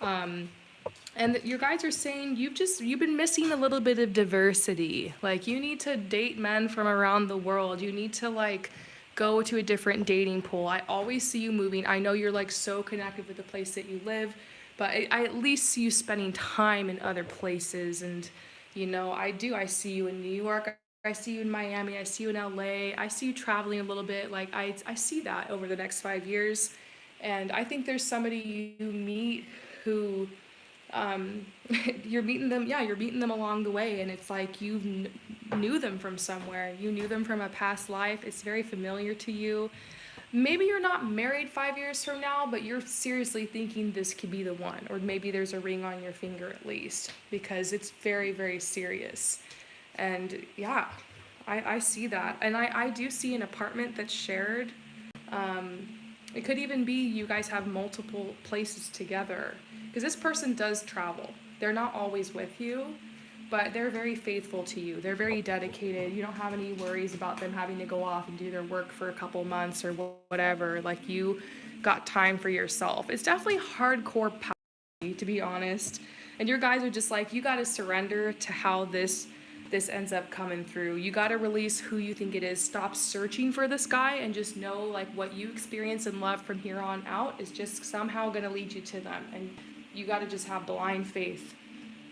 Speaker 1: And your guys are saying you've been missing a little bit of diversity. Like, you need to date men from around the world. You need to, like, go to a different dating pool. I always see you moving. I know you're, like, so connected with the place that you live, but I at least see you spending time in other places. And, you know, I see you in New York. I see you in Miami. I see you in LA. I see you traveling a little bit. Like, I see that over the next 5 years. And I think there's somebody you meet who, you're meeting them along the way, and it's like you knew them from somewhere. You knew them from a past life. It's very familiar to you. Maybe you're not married 5 years from now, but you're seriously thinking this could be the one, or maybe there's a ring on your finger at least, because it's very, very serious. And yeah, I see that. And I do see an apartment that's shared. It could even be you guys have multiple places together, because this person does travel. They're not always with you, but they're very faithful to you. They're very dedicated. You don't have any worries about them having to go off and do their work for a couple months or whatever. Like, you got time for yourself. It's definitely hardcore power, to be honest. And your guys are just like, you got to surrender to how this ends up coming through. You got to release who you think it is. Stop searching for this guy, and just know, like, what you experience and love from here on out is just somehow going to lead you to them. And you got to just have blind faith.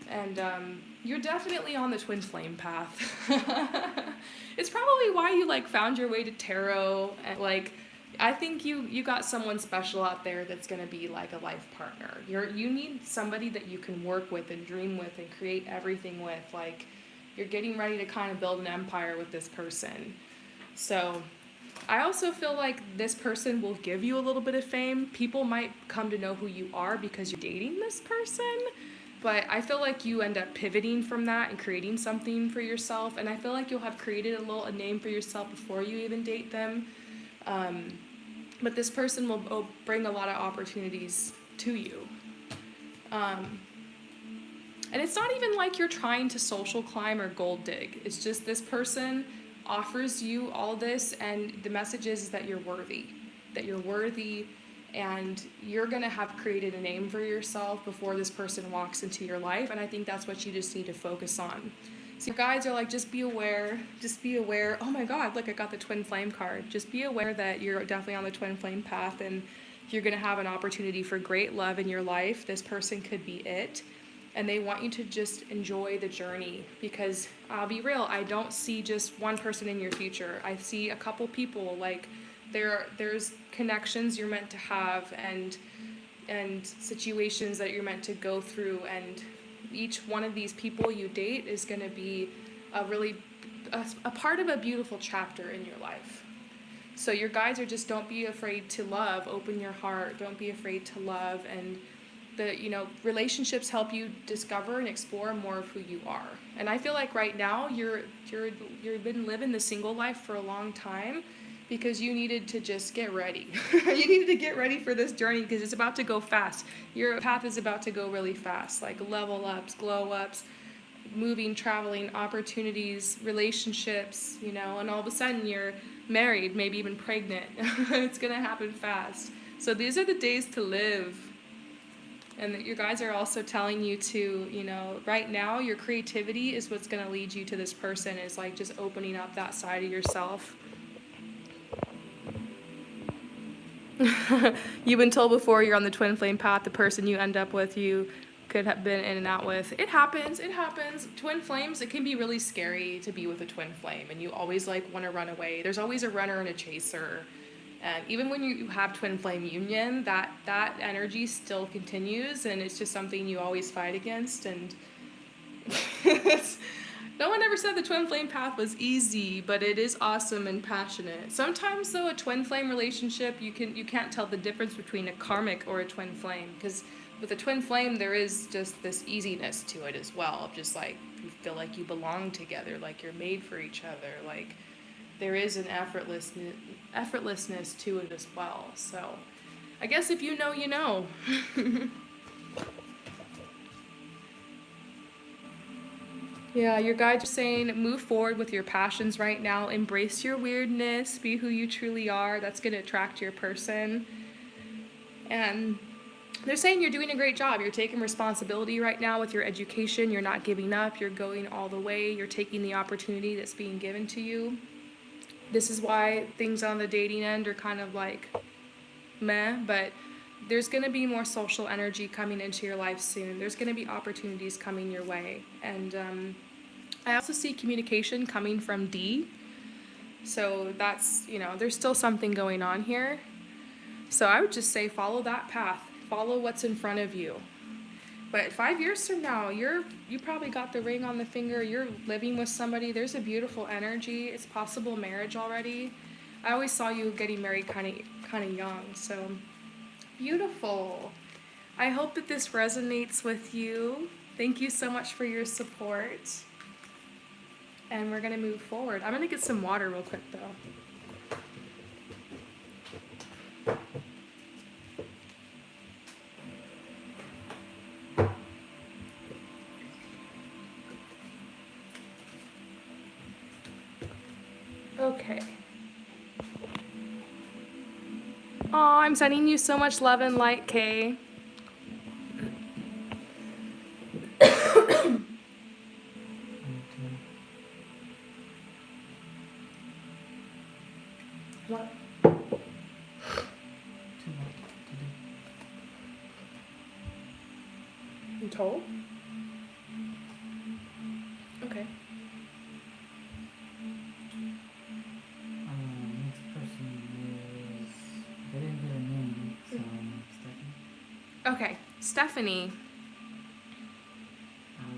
Speaker 1: And you're definitely on the twin flame path. It's probably why you, like, found your way to tarot. And, like, I think you got someone special out there that's going to be like a life partner. You need somebody that you can work with and dream with and create everything with. Like, you're getting ready to kind of build an empire with this person. So I also feel like this person will give you a little bit of fame. People might come to know who you are because you're dating this person. But I feel like you end up pivoting from that and creating something for yourself. And I feel like you'll have created a name for yourself before you even date them. But this person will bring a lot of opportunities to you. And it's not even like you're trying to social climb or gold dig. It's just this person offers you all this, and the message is that you're worthy. That you're worthy, and you're going to have created a name for yourself before this person walks into your life. And I think that's what you just need to focus on. So your guides are like, just be aware. Oh my God, look, I got the twin flame card. Just be aware that you're definitely on the twin flame path, and you're going to have an opportunity for great love in your life. This person could be it. And they want you to just enjoy the journey, because I'll be real, I don't see just one person in your future. I see a couple people. Like, there's connections you're meant to have, and situations that you're meant to go through, and each one of these people you date is going to be a part of a beautiful chapter in your life. So your guides are just, don't be afraid to love. Open your heart. Don't be afraid to love. And relationships help you discover and explore more of who you are. And I feel like right now you've been living the single life for a long time because you needed to just get ready. You needed to get ready for this journey because it's about to go fast. Your path is about to go really fast, like level ups, glow ups, moving, traveling, opportunities, relationships, you know, and all of a sudden you're married, maybe even pregnant. It's going to happen fast. So these are the days to live. And that your guys are also telling you to, you know, right now your creativity is what's going to lead you to this person, is like just opening up that side of yourself. You've been told before you're on the twin flame path, the person you end up with, you could have been in and out with. It happens. It happens. Twin flames, it can be really scary to be with a twin flame, and you always like want to run away. There's always a runner and a chaser. And even when you have twin flame union, that energy still continues, and it's just something you always fight against. And no one ever said the twin flame path was easy, but it is awesome and passionate. Sometimes though, a twin flame relationship, you can't tell the difference between a karmic or a twin flame, because with a twin flame there is just this easiness to it as well, just like you feel like you belong together, like you're made for each other, like there is an effortlessness to it as well. So I guess if you know, you know. Yeah, your guides are saying move forward with your passions right now. Embrace your weirdness. Be who you truly are. That's going to attract your person. And they're saying you're doing a great job. You're taking responsibility right now with your education. You're not giving up. You're going all the way. You're taking the opportunity that's being given to you. This is why things on the dating end are kind of like meh, but there's going to be more social energy coming into your life soon. There's going to be opportunities coming your way. And I also see communication coming from D. So that's, you know, there's still something going on here. So I would just say follow that path. Follow what's in front of you. But 5 years from now, you probably got the ring on the finger. You're living with somebody. There's a beautiful energy. It's possible marriage already. I always saw you getting married kind of young. So beautiful. I hope that this resonates with you. Thank you so much for your support. And we're going to move forward. I'm going to get some water real quick though. Okay. Aw, I'm sending you so much love and light, Kay. What? You told? Okay.
Speaker 2: Next person is, they didn't get a name, so Stephanie.
Speaker 1: Okay, Stephanie.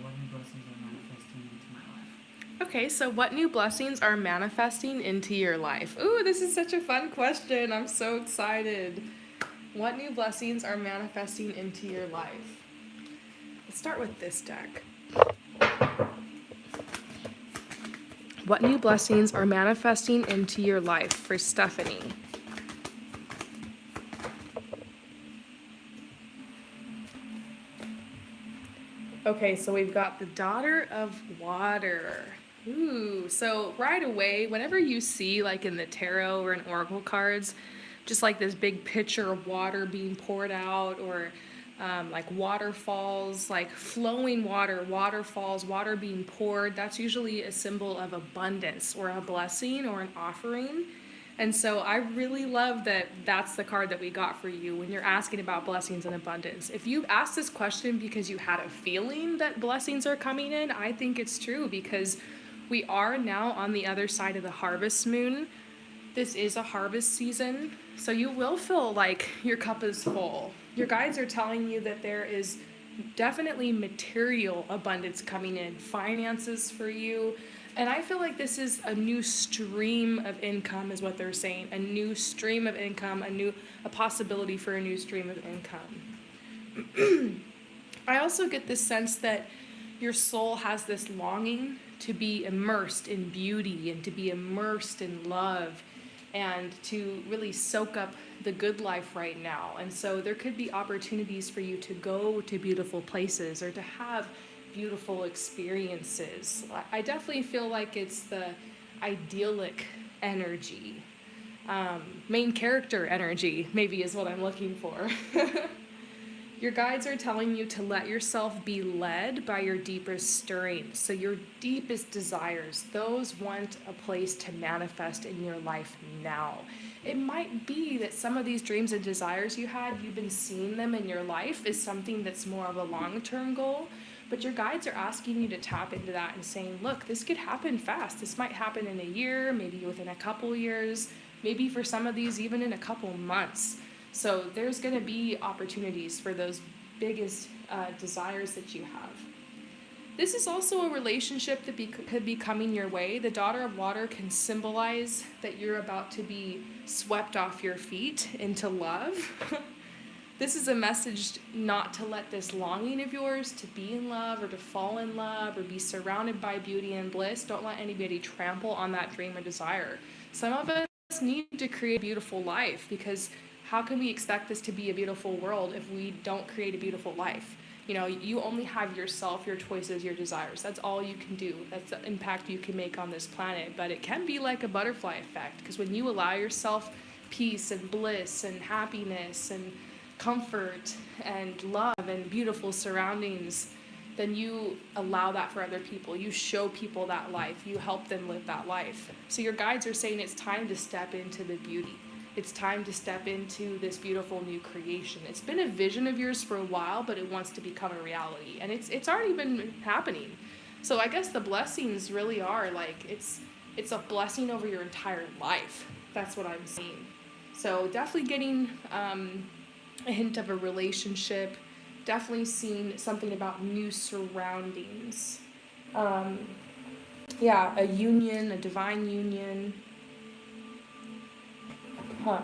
Speaker 2: What new blessings are manifesting into my life?
Speaker 1: Okay, so what new blessings are manifesting into your life? Ooh, this is such a fun question. I'm so excited. What new blessings are manifesting into your life? Let's start with this deck. What new blessings are manifesting into your life for Stephanie? Okay, so we've got the Daughter of Water. Ooh, so right away, whenever you see, like in the tarot or in oracle cards, just like this big pitcher of water being poured out, or like waterfalls, like flowing water, waterfalls, water being poured, that's usually a symbol of abundance or a blessing or an offering. And so I really love that that's the card that we got for you when you're asking about blessings and abundance. If you asked this question because you had a feeling that blessings are coming in, I think it's true, because we are now on the other side of the harvest moon. This is a harvest season, so you will feel like your cup is full. Your guides are telling you that there is definitely material abundance coming in, finances for you. And I feel like this is a new stream of income is what they're saying. A new stream of income, a possibility for a new stream of income. I also get this sense that your soul has this longing to be immersed in beauty and to be immersed in love and to really soak up the good life right now. And so there could be opportunities for you to go to beautiful places or to have beautiful experiences. I definitely feel like it's the idyllic energy. Main character energy, maybe, is what I'm looking for. Your guides are telling you to let yourself be led by your deepest stirrings. So, your deepest desires, those want a place to manifest in your life now. It might be that some of these dreams and desires you had, you've been seeing them in your life as something that's more of a long term goal. But your guides are asking you to tap into that and saying, look, this could happen fast. This might happen in a year, maybe within a couple years, maybe for some of these, even in a couple months. So there's going to be opportunities for those biggest desires that you have. This is also a relationship that could be coming your way. The Daughter of Water can symbolize that you're about to be swept off your feet into love. This is a message not to let this longing of yours to be in love or to fall in love or be surrounded by beauty and bliss. Don't let anybody trample on that dream or desire. Some of us need to create a beautiful life, because how can we expect this to be a beautiful world if we don't create a beautiful life? You know, you only have yourself, your choices, your desires. That's all you can do. That's the impact you can make on this planet. But it can be like a butterfly effect, because when you allow yourself peace and bliss and happiness and comfort and love and beautiful surroundings, then you allow that for other people. You show people that life. You help them live that life. So your guides are saying it's time to step into the beauty. It's time to step into this beautiful new creation. It's been a vision of yours for a while, but it wants to become a reality. And it's already been happening. So I guess the blessings really are like, it's a blessing over your entire life. That's what I'm seeing. So definitely getting a hint of a relationship. Definitely seeing something about new surroundings. Yeah, a union, a divine union. Huh.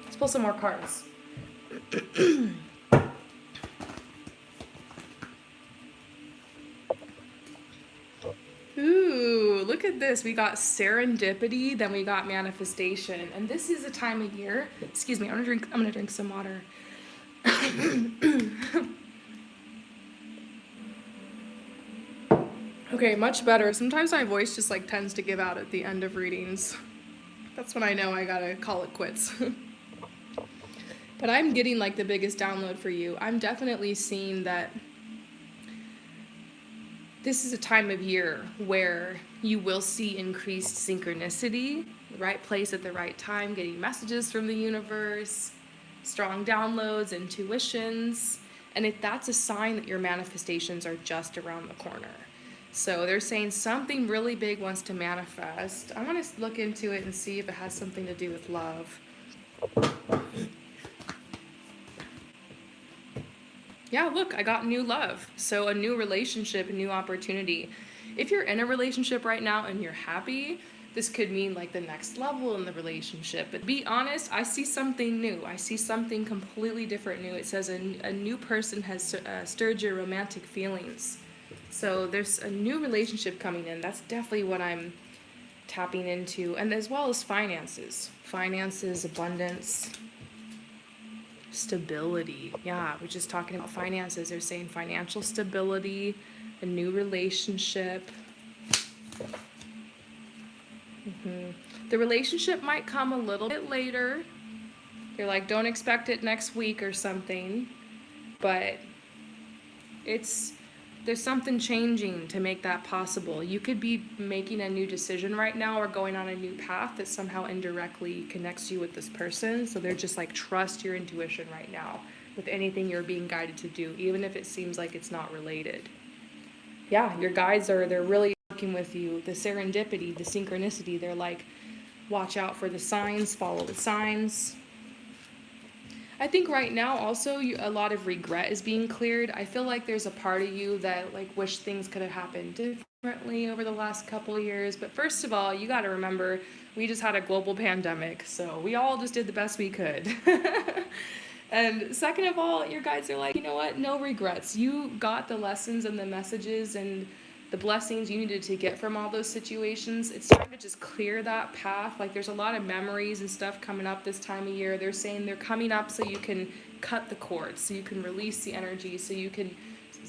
Speaker 1: Let's pull some more cards. Ooh, look at this. We got serendipity, then we got manifestation. And this is a time of year. Excuse me, I'm gonna drink some water. Okay, much better. Sometimes my voice just like tends to give out at the end of readings. That's when I know I gotta call it quits. But I'm getting like the biggest download for you. I'm definitely seeing that this is a time of year where you will see increased synchronicity, the right place at the right time, getting messages from the universe, strong downloads, intuitions, and that's a sign that your manifestations are just around the corner. So they're saying something really big wants to manifest. I want to look into it and see if it has something to do with love. Yeah, look, I got new love. So a new relationship, a new opportunity. If you're in a relationship right now and you're happy, this could mean like the next level in the relationship. But be honest, I see something new. I see something completely different new. It says a new person has stirred your romantic feelings. So there's a new relationship coming in. That's definitely what I'm tapping into. And as well as finances. Finances, abundance, stability. Yeah, we're just talking about finances. They're saying financial stability, a new relationship. The relationship might come a little bit later. You're like, don't expect it next week or something. But there's something changing to make that possible. You could be making a new decision right now or going on a new path that somehow indirectly connects you with this person. So they're just like, trust your intuition right now with anything you're being guided to do, even if it seems like it's not related. Yeah, your guides they're really working with you. The serendipity, the synchronicity, they're like, watch out for the signs, follow the signs. I think right now also a lot of regret is being cleared. I feel like there's a part of you that like wish things could have happened differently over the last couple of years. But first of all, you got to remember we just had a global pandemic, so we all just did the best we could. And second of all, your guides are like, you know what? No regrets. You got the lessons and the messages and the blessings you needed to get from all those situations. It's time to just clear that path. Like there's a lot of memories and stuff coming up this time of year. They're saying they're coming up so you can cut the cords, so you can release the energy, so you can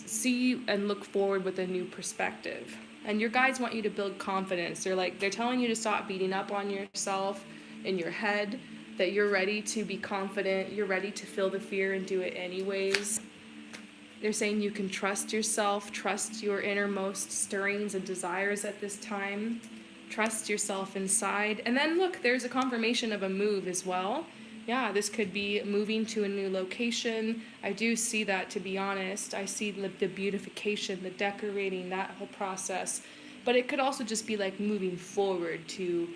Speaker 1: see and look forward with a new perspective. And your guides want you to build confidence. They're telling you to stop beating up on yourself in your head, that you're ready to be confident, you're ready to feel the fear and do it anyways. They're saying you can trust yourself, trust your innermost stirrings and desires at this time, trust yourself inside. And then look, there's a confirmation of a move as well. Yeah, this could be moving to a new location. I do see that, to be honest. I see the beautification, the decorating, that whole process. But it could also just be like moving forward to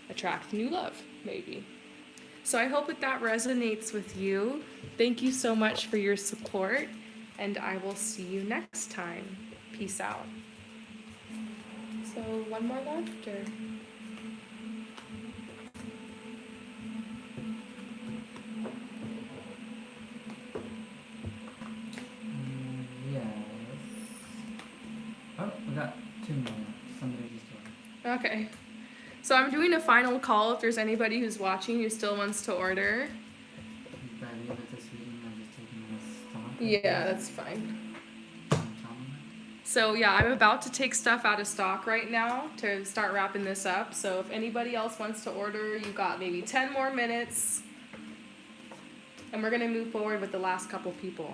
Speaker 1: attract new love, maybe. So I hope that resonates with you. Thank you so much for your support, and I will see you next time. Peace out. So one more left, or?
Speaker 2: Yes. Oh, we got 2 more. Somebody just ordered.
Speaker 1: Okay. So I'm doing a final call if there's anybody who's watching who still wants to order.
Speaker 2: By the end of this reading, I'm just taking this stock.
Speaker 1: Yeah, that's fine.
Speaker 2: On top of it.
Speaker 1: So yeah, I'm about to take stuff out of stock right now to start wrapping this up. So if anybody else wants to order, you got maybe 10 more minutes. And we're gonna move forward with the last couple people.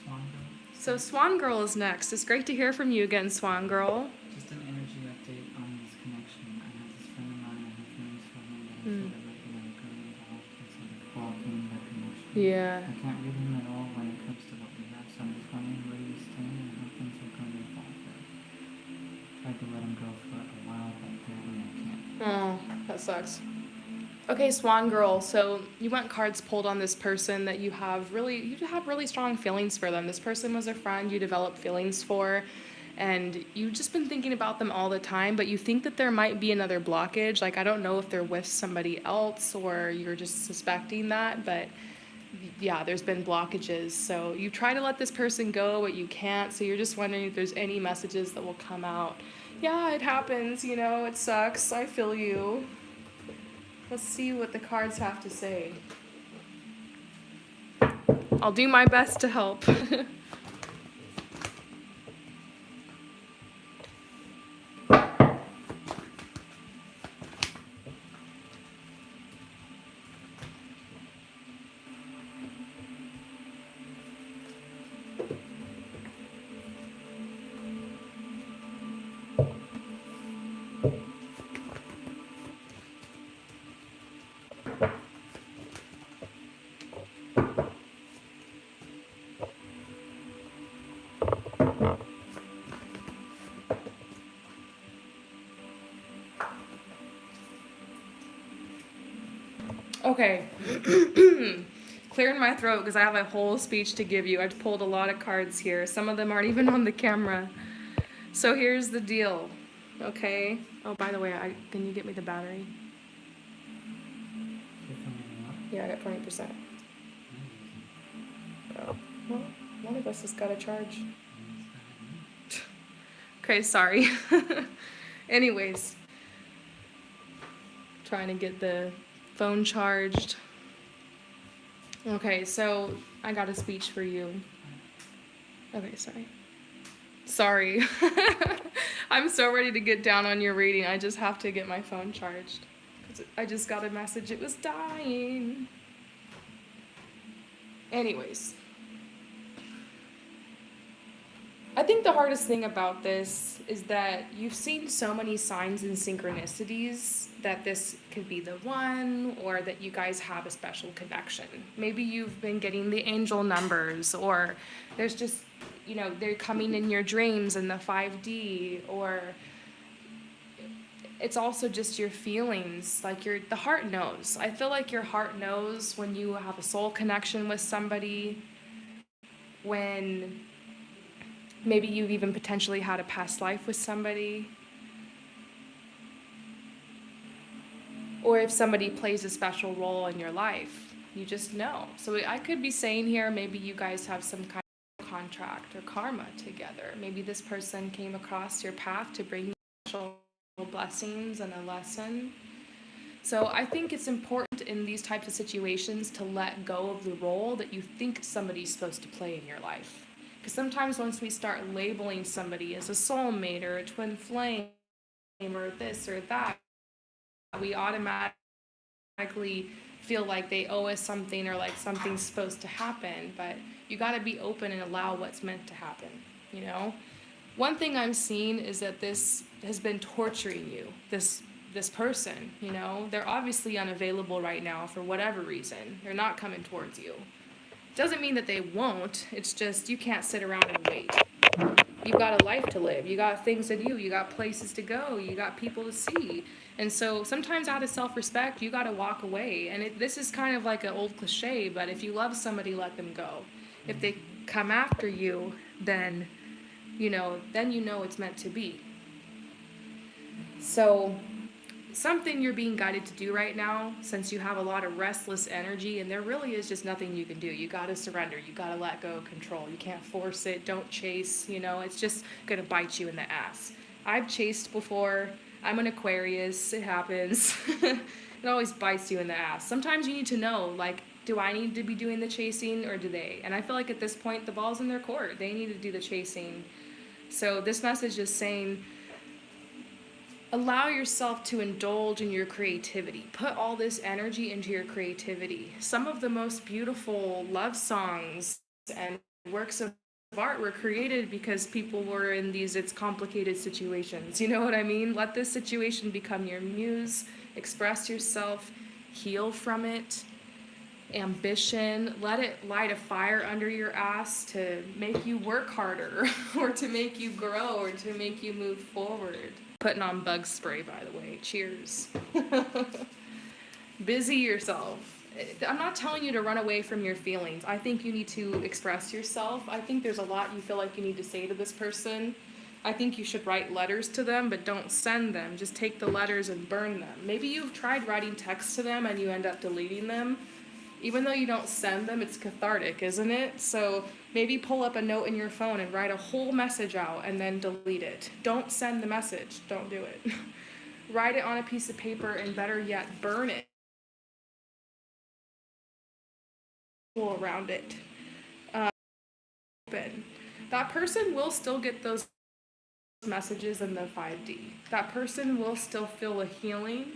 Speaker 2: Swan Girl.
Speaker 1: So Swan Girl is next. It's great to hear from you again, Swan Girl.
Speaker 2: Just an energy update on this connection. I have this friend of mine, I have feelings for him, but I feel that like when I go involved in sort of blocking that connection.
Speaker 1: Yeah.
Speaker 2: I can't read him at all when it comes to what we have, so I'm just wondering where he's staying and how things are going to evolve there. Tried to let him go for a while, but apparently I can't.
Speaker 1: Oh, that sucks. Okay, Swan Girl. So you want cards pulled on this person that you have really strong feelings for them. This person was a friend you developed feelings for, and you've just been thinking about them all the time, but you think that there might be another blockage. Like, I don't know if they're with somebody else or you're just suspecting that, but yeah, there's been blockages. So you try to let this person go, but you can't. So you're just wondering if there's any messages that will come out. Yeah, it happens, it sucks. I feel you. Let's see what the cards have to say. I'll do my best to help. Okay. Clearing my throat because I have a whole speech to give you. I've pulled a lot of cards here. Some of them aren't even on the camera. So here's the deal. Okay. Oh, by the way, can you get me the battery? Yeah, I got 20%. Oh, well, one of us has got to charge. Okay, sorry. Anyways, trying to get the phone charged. Okay, so I got a speech for you. Okay, sorry. I'm so ready to get down on your reading. I just have to get my phone charged. 'Cause I just got a message it was dying. Anyways. I think the hardest thing about this is that you've seen so many signs and synchronicities that this could be the one, or that you guys have a special connection. Maybe you've been getting the angel numbers, or there's just, they're coming in your dreams in the 5D, or it's also just your feelings. Like the heart knows. I feel like your heart knows when you have a soul connection with somebody, when maybe you've even potentially had a past life with somebody. Or if somebody plays a special role in your life, you just know. So I could be saying here, maybe you guys have some kind of contract or karma together. Maybe this person came across your path to bring you special blessings and a lesson. So I think it's important in these types of situations to let go of the role that you think somebody's supposed to play in your life. Because sometimes once we start labeling somebody as a soulmate or a twin flame or this or that, we automatically feel like they owe us something or like something's supposed to happen. But you got to be open and allow what's meant to happen, you know? One thing I'm seeing is that this has been torturing you, this person, you know? They're obviously unavailable right now for whatever reason. They're not coming towards you. Doesn't mean that they won't. It's just you can't sit around and wait. You've got a life to live. You got things to do. You got places to go. You got people to see. And so sometimes out of self-respect, you got to walk away. And this is kind of like an old cliche, but if you love somebody, let them go. If they come after you, then you know it's meant to be. So something you're being guided to do right now, since you have a lot of restless energy, and there really is just nothing you can do. You got to surrender. You got to let go of control. You can't force it. Don't chase. You know, it's just going to bite you in the ass. I've chased before. I'm an Aquarius. It happens. It always bites you in the ass. Sometimes you need to know, like, do I need to be doing the chasing or do they? And I feel like at this point, the ball's in their court. They need to do the chasing. So this message is saying, allow yourself to indulge in your creativity. Put all this energy into your creativity. Some of the most beautiful love songs and works of art were created because people were in it's complicated situations. You know what I mean? Let this situation become your muse. Express yourself. Heal from it. Ambition. Let it light a fire under your ass to make you work harder or to make you grow or to make you move forward. Putting on bug spray, by the way. Cheers. Busy yourself. I'm not telling you to run away from your feelings. I think you need to express yourself. I think there's a lot you feel like you need to say to this person. I think you should write letters to them, but don't send them. Just take the letters and burn them. Maybe you've tried writing texts to them and you end up deleting them. Even though you don't send them, it's cathartic, isn't it? So maybe pull up a note in your phone and write a whole message out and then delete it. Don't send the message. Don't do it. Write it on a piece of paper and better yet, burn it. Around it. That person will still get those messages in the 5D. That person will still feel a healing.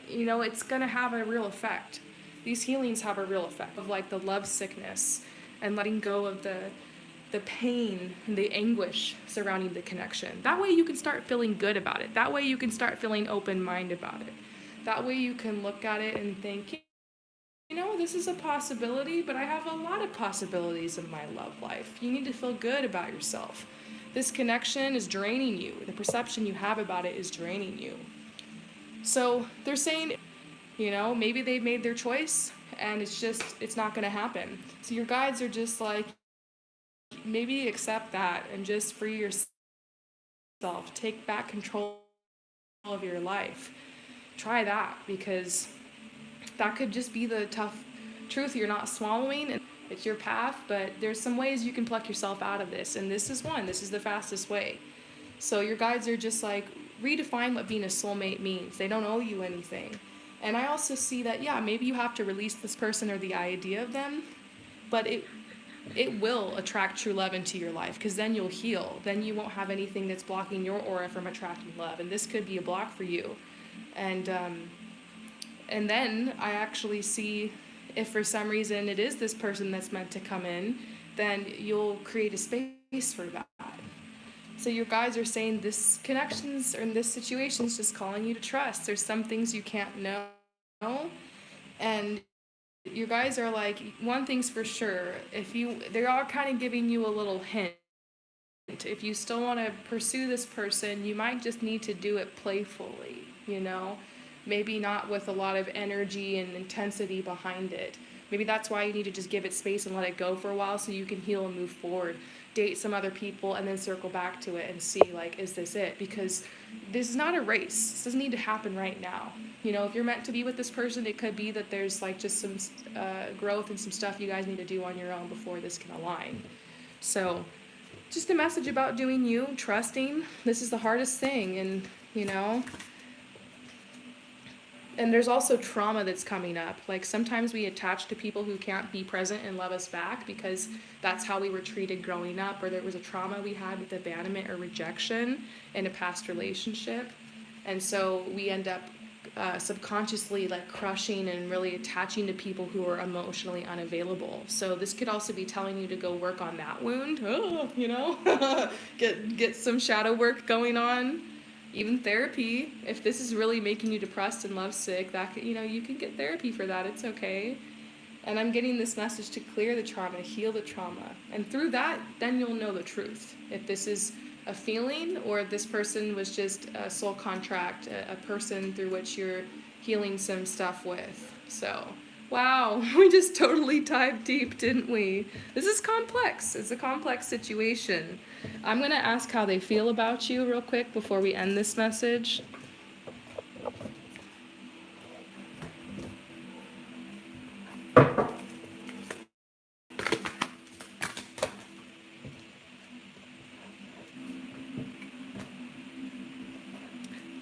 Speaker 1: You know, it's going to have a real effect. These healings have a real effect of like the love sickness and letting go of the pain and the anguish surrounding the connection. That way you can start feeling good about it. That way you can start feeling open-minded about it. That way you can look at it and think, you know, this is a possibility, but I have a lot of possibilities in my love life. You need to feel good about yourself. This connection is draining you. The perception you have about it is draining you. So they're saying, you know, maybe they've made their choice and it's not going to happen. So your guides are just like, maybe accept that and just free yourself. Take back control of your life. Try that, because that could just be the tough truth you're not swallowing. And it's your path, but there's some ways you can pluck yourself out of this. And this is one. This is the fastest way. So your guides are just like, redefine what being a soulmate means. They don't owe you anything. And I also see that, yeah, maybe you have to release this person or the idea of them, but it will attract true love into your life, because then you'll heal. Then you won't have anything that's blocking your aura from attracting love. And this could be a block for you. And then I actually see, if for some reason it is this person that's meant to come in, then you'll create a space for that. So your guides are saying this connections or in this situation is just calling you to trust. There's some things you can't know. And your guys are like, one thing's for sure, they are kind of giving you a little hint. If you still want to pursue this person, you might just need to do it playfully, you know? Maybe not with a lot of energy and intensity behind it. Maybe that's why you need to just give it space and let it go for a while so you can heal and move forward. Date some other people and then circle back to it and see, like, is this it? Because this is not a race. This doesn't need to happen right now. You know, if you're meant to be with this person, it could be that there's like just some growth and some stuff you guys need to do on your own before this can align. So just a message about doing you, trusting. This is the hardest thing, and you know, And there's also trauma that's coming up. Like sometimes we attach to people who can't be present and love us back because that's how we were treated growing up, or there was a trauma we had with abandonment or rejection in a past relationship. And so we end up subconsciously like crushing and really attaching to people who are emotionally unavailable. So this could also be telling you to go work on that wound, get some shadow work going on, even therapy. If this is really making you depressed and lovesick, that could, you can get therapy for that. It's okay. And I'm getting this message to clear the trauma, heal the trauma. And through that, then you'll know the truth. If this is a feeling or if this person was just a soul contract, a person through which you're healing some stuff with. So, wow, we just totally dived deep, didn't we? This is complex. It's a complex situation. I'm going to ask how they feel about you real quick before we end this message.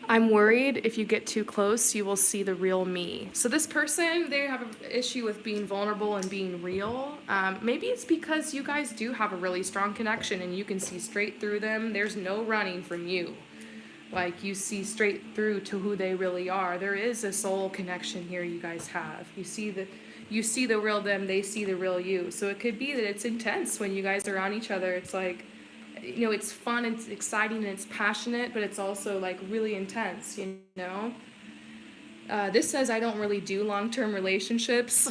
Speaker 1: I'm worried if you get too close, you will see the real me. So this person, they have an issue with being vulnerable and being real. Maybe it's because you guys do have a really strong connection and you can see straight through them. There's no running from you. Like you see straight through to who they really are. There is a soul connection here you guys have. You see the real them, they see the real you. So it could be that it's intense when you guys are around each other. It's like, it's fun, it's exciting, and it's passionate, but it's also like really intense, This says I don't really do long-term relationships.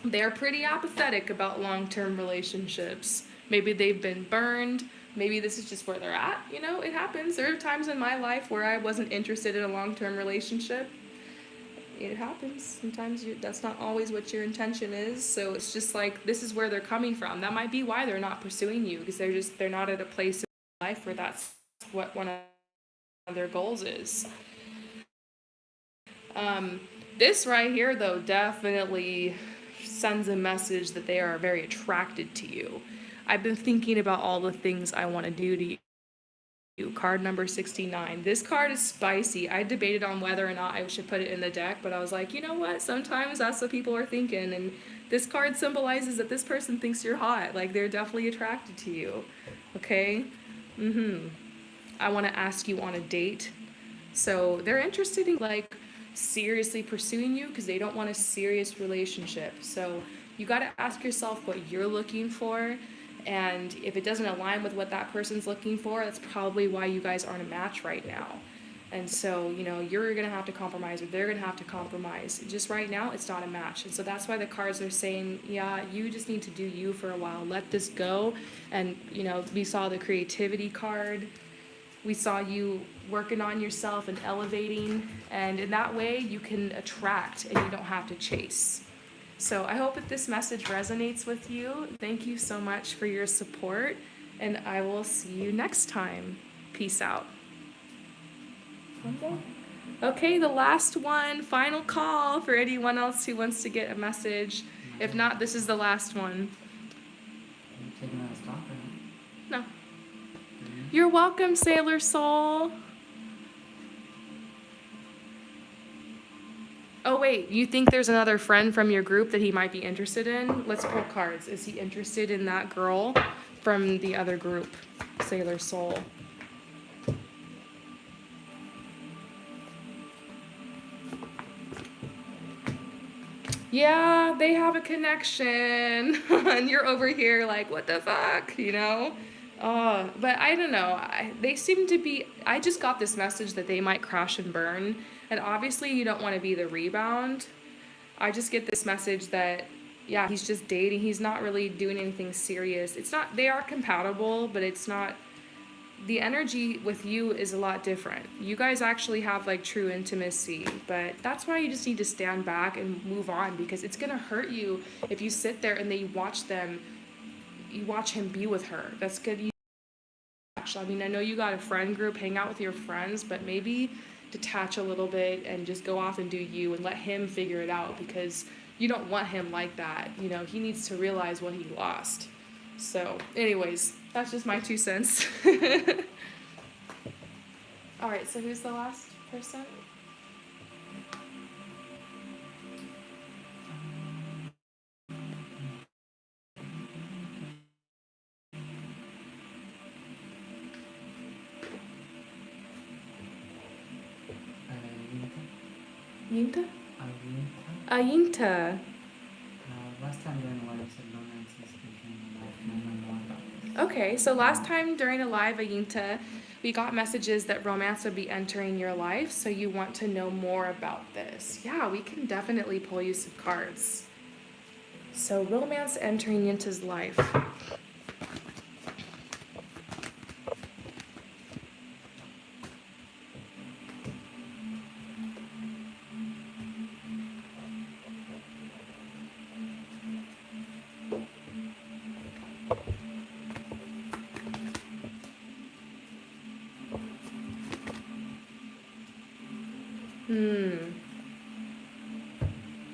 Speaker 1: They're pretty apathetic about long-term relationships. Maybe they've been burned. Maybe this is just where they're at. It happens. There are times in my life where I wasn't interested in a long-term relationship. It happens. Sometimes that's not always what your intention is. So it's just like, this is where they're coming from. That might be why they're not pursuing you, because they're not at a place in life where that's what one of their goals is. This right here, though, definitely sends a message that they are very attracted to you. I've been thinking about all the things I want to do to you. Card number 69. This card is spicy. I debated on whether or not I should put it in the deck, but I was like, you know what? Sometimes that's what people are thinking, and this card symbolizes that this person thinks you're hot. Like, they're definitely attracted to you. Okay? I want to ask you on a date. So they're interested in, like, seriously pursuing you because they don't want a serious relationship. So you got to ask yourself what you're looking for. And if it doesn't align with what that person's looking for, that's probably why you guys aren't a match right now. And so, you're going to have to compromise or they're going to have to compromise. Just right now, it's not a match. And so that's why the cards are saying, yeah, you just need to do you for a while. Let this go. And, we saw the creativity card. We saw you working on yourself and elevating. And in that way, you can attract and you don't have to chase. So I hope that this message resonates with you. Thank you so much for your support, and I will see you next time. Peace out. Okay, the last one, final call for anyone else who wants to get a message. If not, this is the last one.
Speaker 2: Are you taking that as talk or
Speaker 1: No. You're welcome, Sailor Soul. Oh, wait, you think there's another friend from your group that he might be interested in? Let's pull cards. Is he interested in that girl from the other group, Sailor Soul? Yeah, they have a connection. And you're over here like, what the fuck, But I don't know. They seem to be... I just got this message that they might crash and burn. And obviously you don't want to be the rebound. I just get this message that, yeah, he's just dating. He's not really doing anything serious. It's not... They are compatible, but it's not... The energy with you is a lot different. You guys actually have like true intimacy, but that's why you just need to stand back and move on, because it's going to hurt you if you sit there and then you watch him be with her. That's good. I mean, I know you got a friend group, hang out with your friends, but maybe detach a little bit and just go off and do you and let him figure it out, because you don't want him like that. He needs to realize what he lost. So anyways, that's just my 2 cents. All right, so who's the last? person?
Speaker 2: Yinka?
Speaker 1: Yinta?
Speaker 2: Yinka?
Speaker 1: Ayinta.
Speaker 2: Last time during the live, I said romances became life, and I know more about this.
Speaker 1: Okay, so last time during a live Ayinta, we got messages that romance would be entering your life, so you want to know more about this. Yeah, we can definitely pull you some cards. So, romance entering Yinta's life.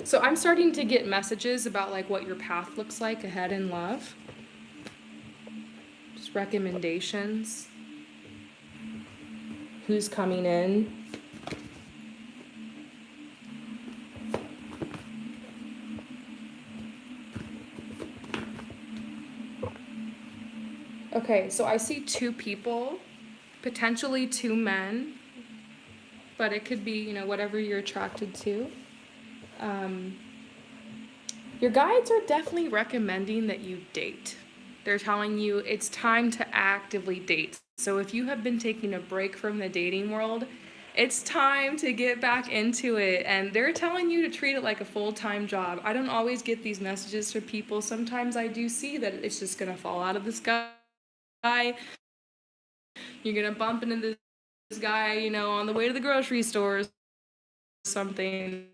Speaker 1: So I'm starting to get messages about like what your path looks like ahead in love. Just recommendations. Who's coming in? Okay, so I see two people, potentially two men, but it could be, whatever you're attracted to. Your guides are definitely recommending that you date. They're telling you it's time to actively date. So if you have been taking a break from the dating world, it's time to get back into it. And they're telling you to treat it like a full-time job. I don't always get these messages from people. Sometimes I do see that it's just going to fall out of the sky. You're going to bump into this guy, on the way to the grocery store or something.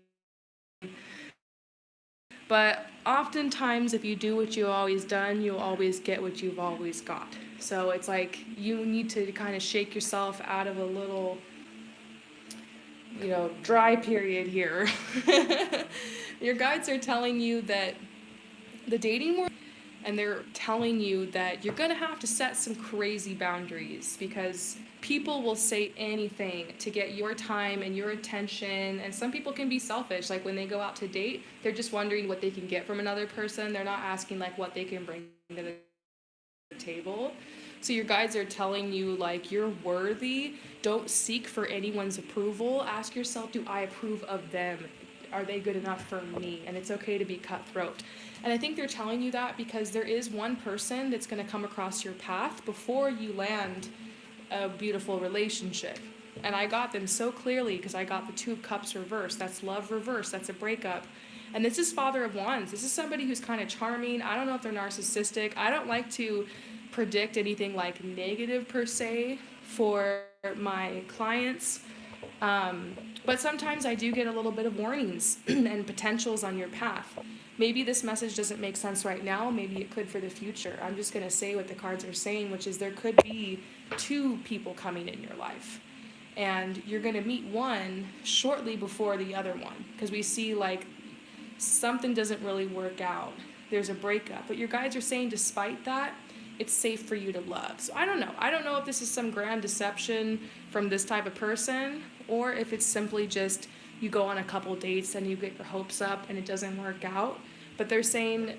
Speaker 1: But oftentimes, if you do what you've always done, you'll always get what you've always got. So it's like you need to kind of shake yourself out of a little, dry period here. Your guides are telling you that the dating world, and they're telling you that you're going to have to set some crazy boundaries because people will say anything to get your time and your attention. And some people can be selfish. Like when they go out to date, they're just wondering what they can get from another person. They're not asking like what they can bring to the table. So your guides are telling you like you're worthy. Don't seek for anyone's approval. Ask yourself, do I approve of them? Are they good enough for me? And it's okay to be cutthroat. And I think they're telling you that because there is one person that's going to come across your path before you land a beautiful relationship. And I got them so clearly because I got the Two of Cups reversed. That's love reversed. That's a breakup. And this is Father of Wands. This is somebody who's kind of charming. I don't know if they're narcissistic. I don't like to predict anything like negative per se for my clients. But sometimes I do get a little bit of warnings and potentials on your path. Maybe this message doesn't make sense right now. Maybe it could for the future. I'm just going to say what the cards are saying, which is there could be two people coming in your life. And you're going to meet one shortly before the other one. Because we see like something doesn't really work out. There's a breakup. But your guides are saying despite that, it's safe for you to love. So I don't know. I don't know if this is some grand deception from this type of person or if it's simply just you go on a couple dates and you get your hopes up and it doesn't work out. But they're saying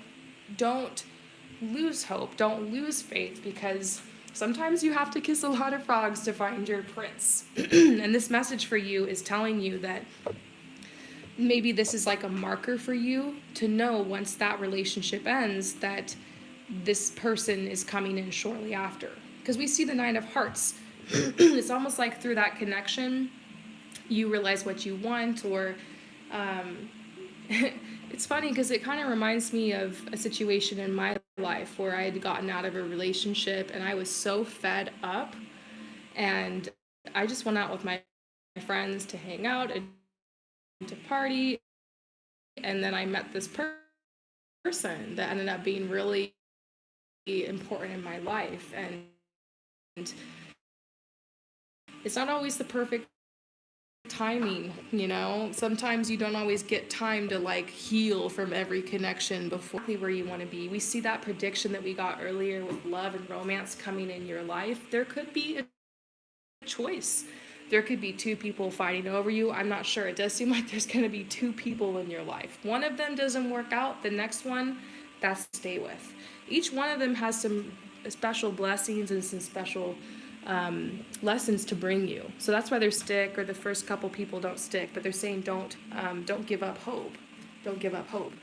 Speaker 1: don't lose hope, don't lose faith because sometimes you have to kiss a lot of frogs to find your prince. And this message for you is telling you that maybe this is like a marker for you to know once that relationship ends that this person is coming in shortly after. Because we see the Nine of Hearts. It's almost like through that connection, you realize what you want, or it's funny because it kind of reminds me of a situation in my life where I had gotten out of a relationship and I was so fed up and I just went out with my friends to hang out and to party, and then I met this person that ended up being really important in my life, and it's not always the perfect timing, sometimes you don't always get time to like heal from every connection before where you want to be. We see that prediction that we got earlier with love and romance coming in your life. There could be a choice there could be two people fighting over you. I'm not sure. It does seem like there's going to be two people in your life. One of them doesn't work out, the next one, that's to stay with. Each one of them has some special blessings and some special lessons to bring you. So that's why they're stick, or the first couple people don't stick, but they're saying don't give up hope. Don't give up hope.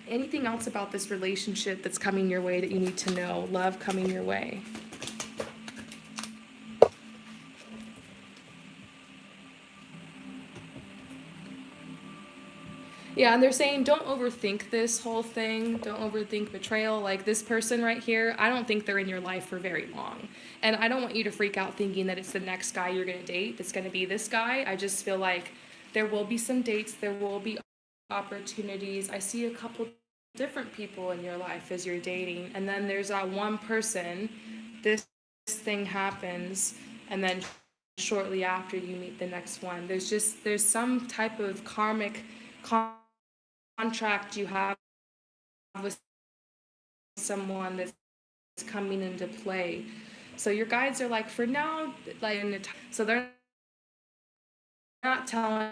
Speaker 1: Anything else about this relationship that's coming your way that you need to know? Love coming your way. Yeah, and they're saying don't overthink this whole thing. Don't overthink betrayal. Like this person right here, I don't think they're in your life for very long. And I don't want you to freak out thinking that it's the next guy you're going to date that's going to be this guy. I just feel like there will be some dates, there will be opportunities. I see a couple different people in your life as you're dating. And then there's that one person, this thing happens, and then shortly after you meet the next one. There's some type of karmic contract you have with someone that's coming into play. So your guides are like, for now, like, so they're not telling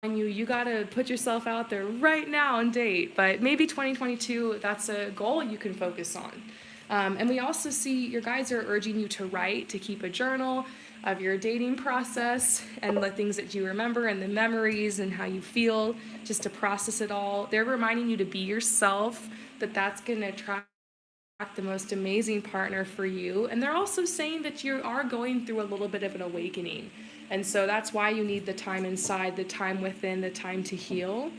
Speaker 1: you gotta put yourself out there right now and date, but maybe 2022, that's a goal you can focus on. And we also see your guides are urging you to write, to keep a journal of your dating process and the things that you remember and the memories and how you feel, just to process it all. They're reminding you to be yourself, that's going to attract the most amazing partner for you. And they're also saying that you are going through a little bit of an awakening. And so that's why you need the time inside, the time within, the time to heal.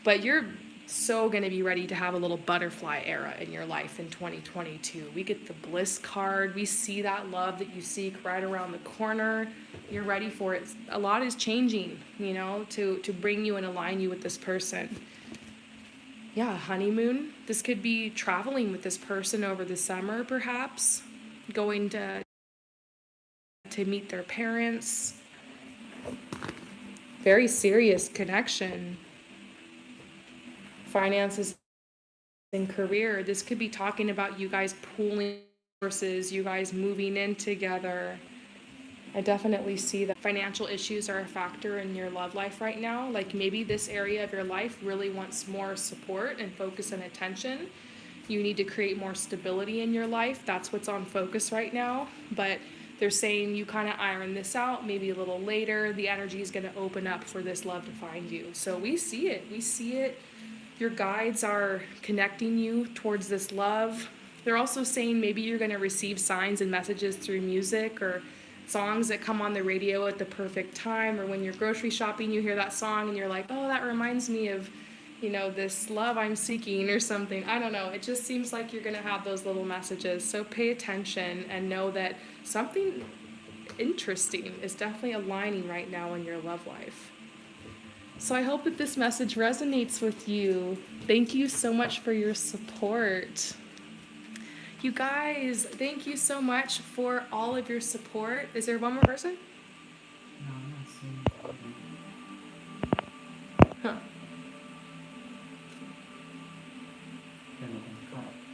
Speaker 1: But you're so going to be ready to have a little butterfly era in your life in 2022. We get the bliss card. We see that love that you seek right around the corner. You're ready for it. A lot is changing, to bring you and align you with this person. Yeah, honeymoon. This could be traveling with this person over the summer, perhaps. Going to meet their parents. Very serious connection. Finances and career. This could be talking about you guys pooling resources, you guys moving in together. I definitely see that financial issues are a factor in your love life right now. Like maybe this area of your life really wants more support and focus and attention. You need to create more stability in your life. That's what's on focus right now. But they're saying you kind of iron this out maybe a little later. The energy is going to open up for this love to find you. So we see it. We see it. Your guides are connecting you towards this love. They're also saying maybe you're going to receive signs and messages through music or songs that come on the radio at the perfect time, or when you're grocery shopping, you hear that song and you're like, oh, that reminds me of, this love I'm seeking or something. I don't know. It just seems like you're going to have those little messages. So pay attention and know that something interesting is definitely aligning right now in your love life. So I hope that this message resonates with you. Thank you so much for your support. You guys, thank you so much for all of your support. Is there one more person?
Speaker 2: No, I'm not seeing anything.
Speaker 1: Huh.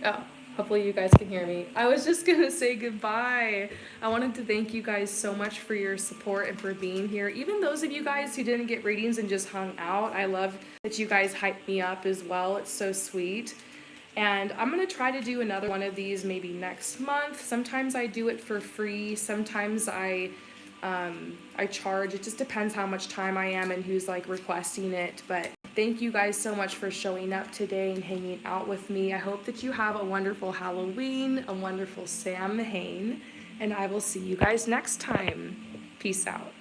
Speaker 1: Oh, hopefully you guys can hear me. I was just going to say goodbye. I wanted to thank you guys so much for your support and for being here. Even those of you guys who didn't get readings and just hung out, I love that you guys hyped me up as well. It's so sweet. And I'm going to try to do another one of these maybe next month. Sometimes I do it for free. Sometimes I charge. It just depends how much time I am and who's requesting it. But thank you guys so much for showing up today and hanging out with me. I hope that you have a wonderful Halloween, a wonderful Samhain, and I will see you guys next time. Peace out.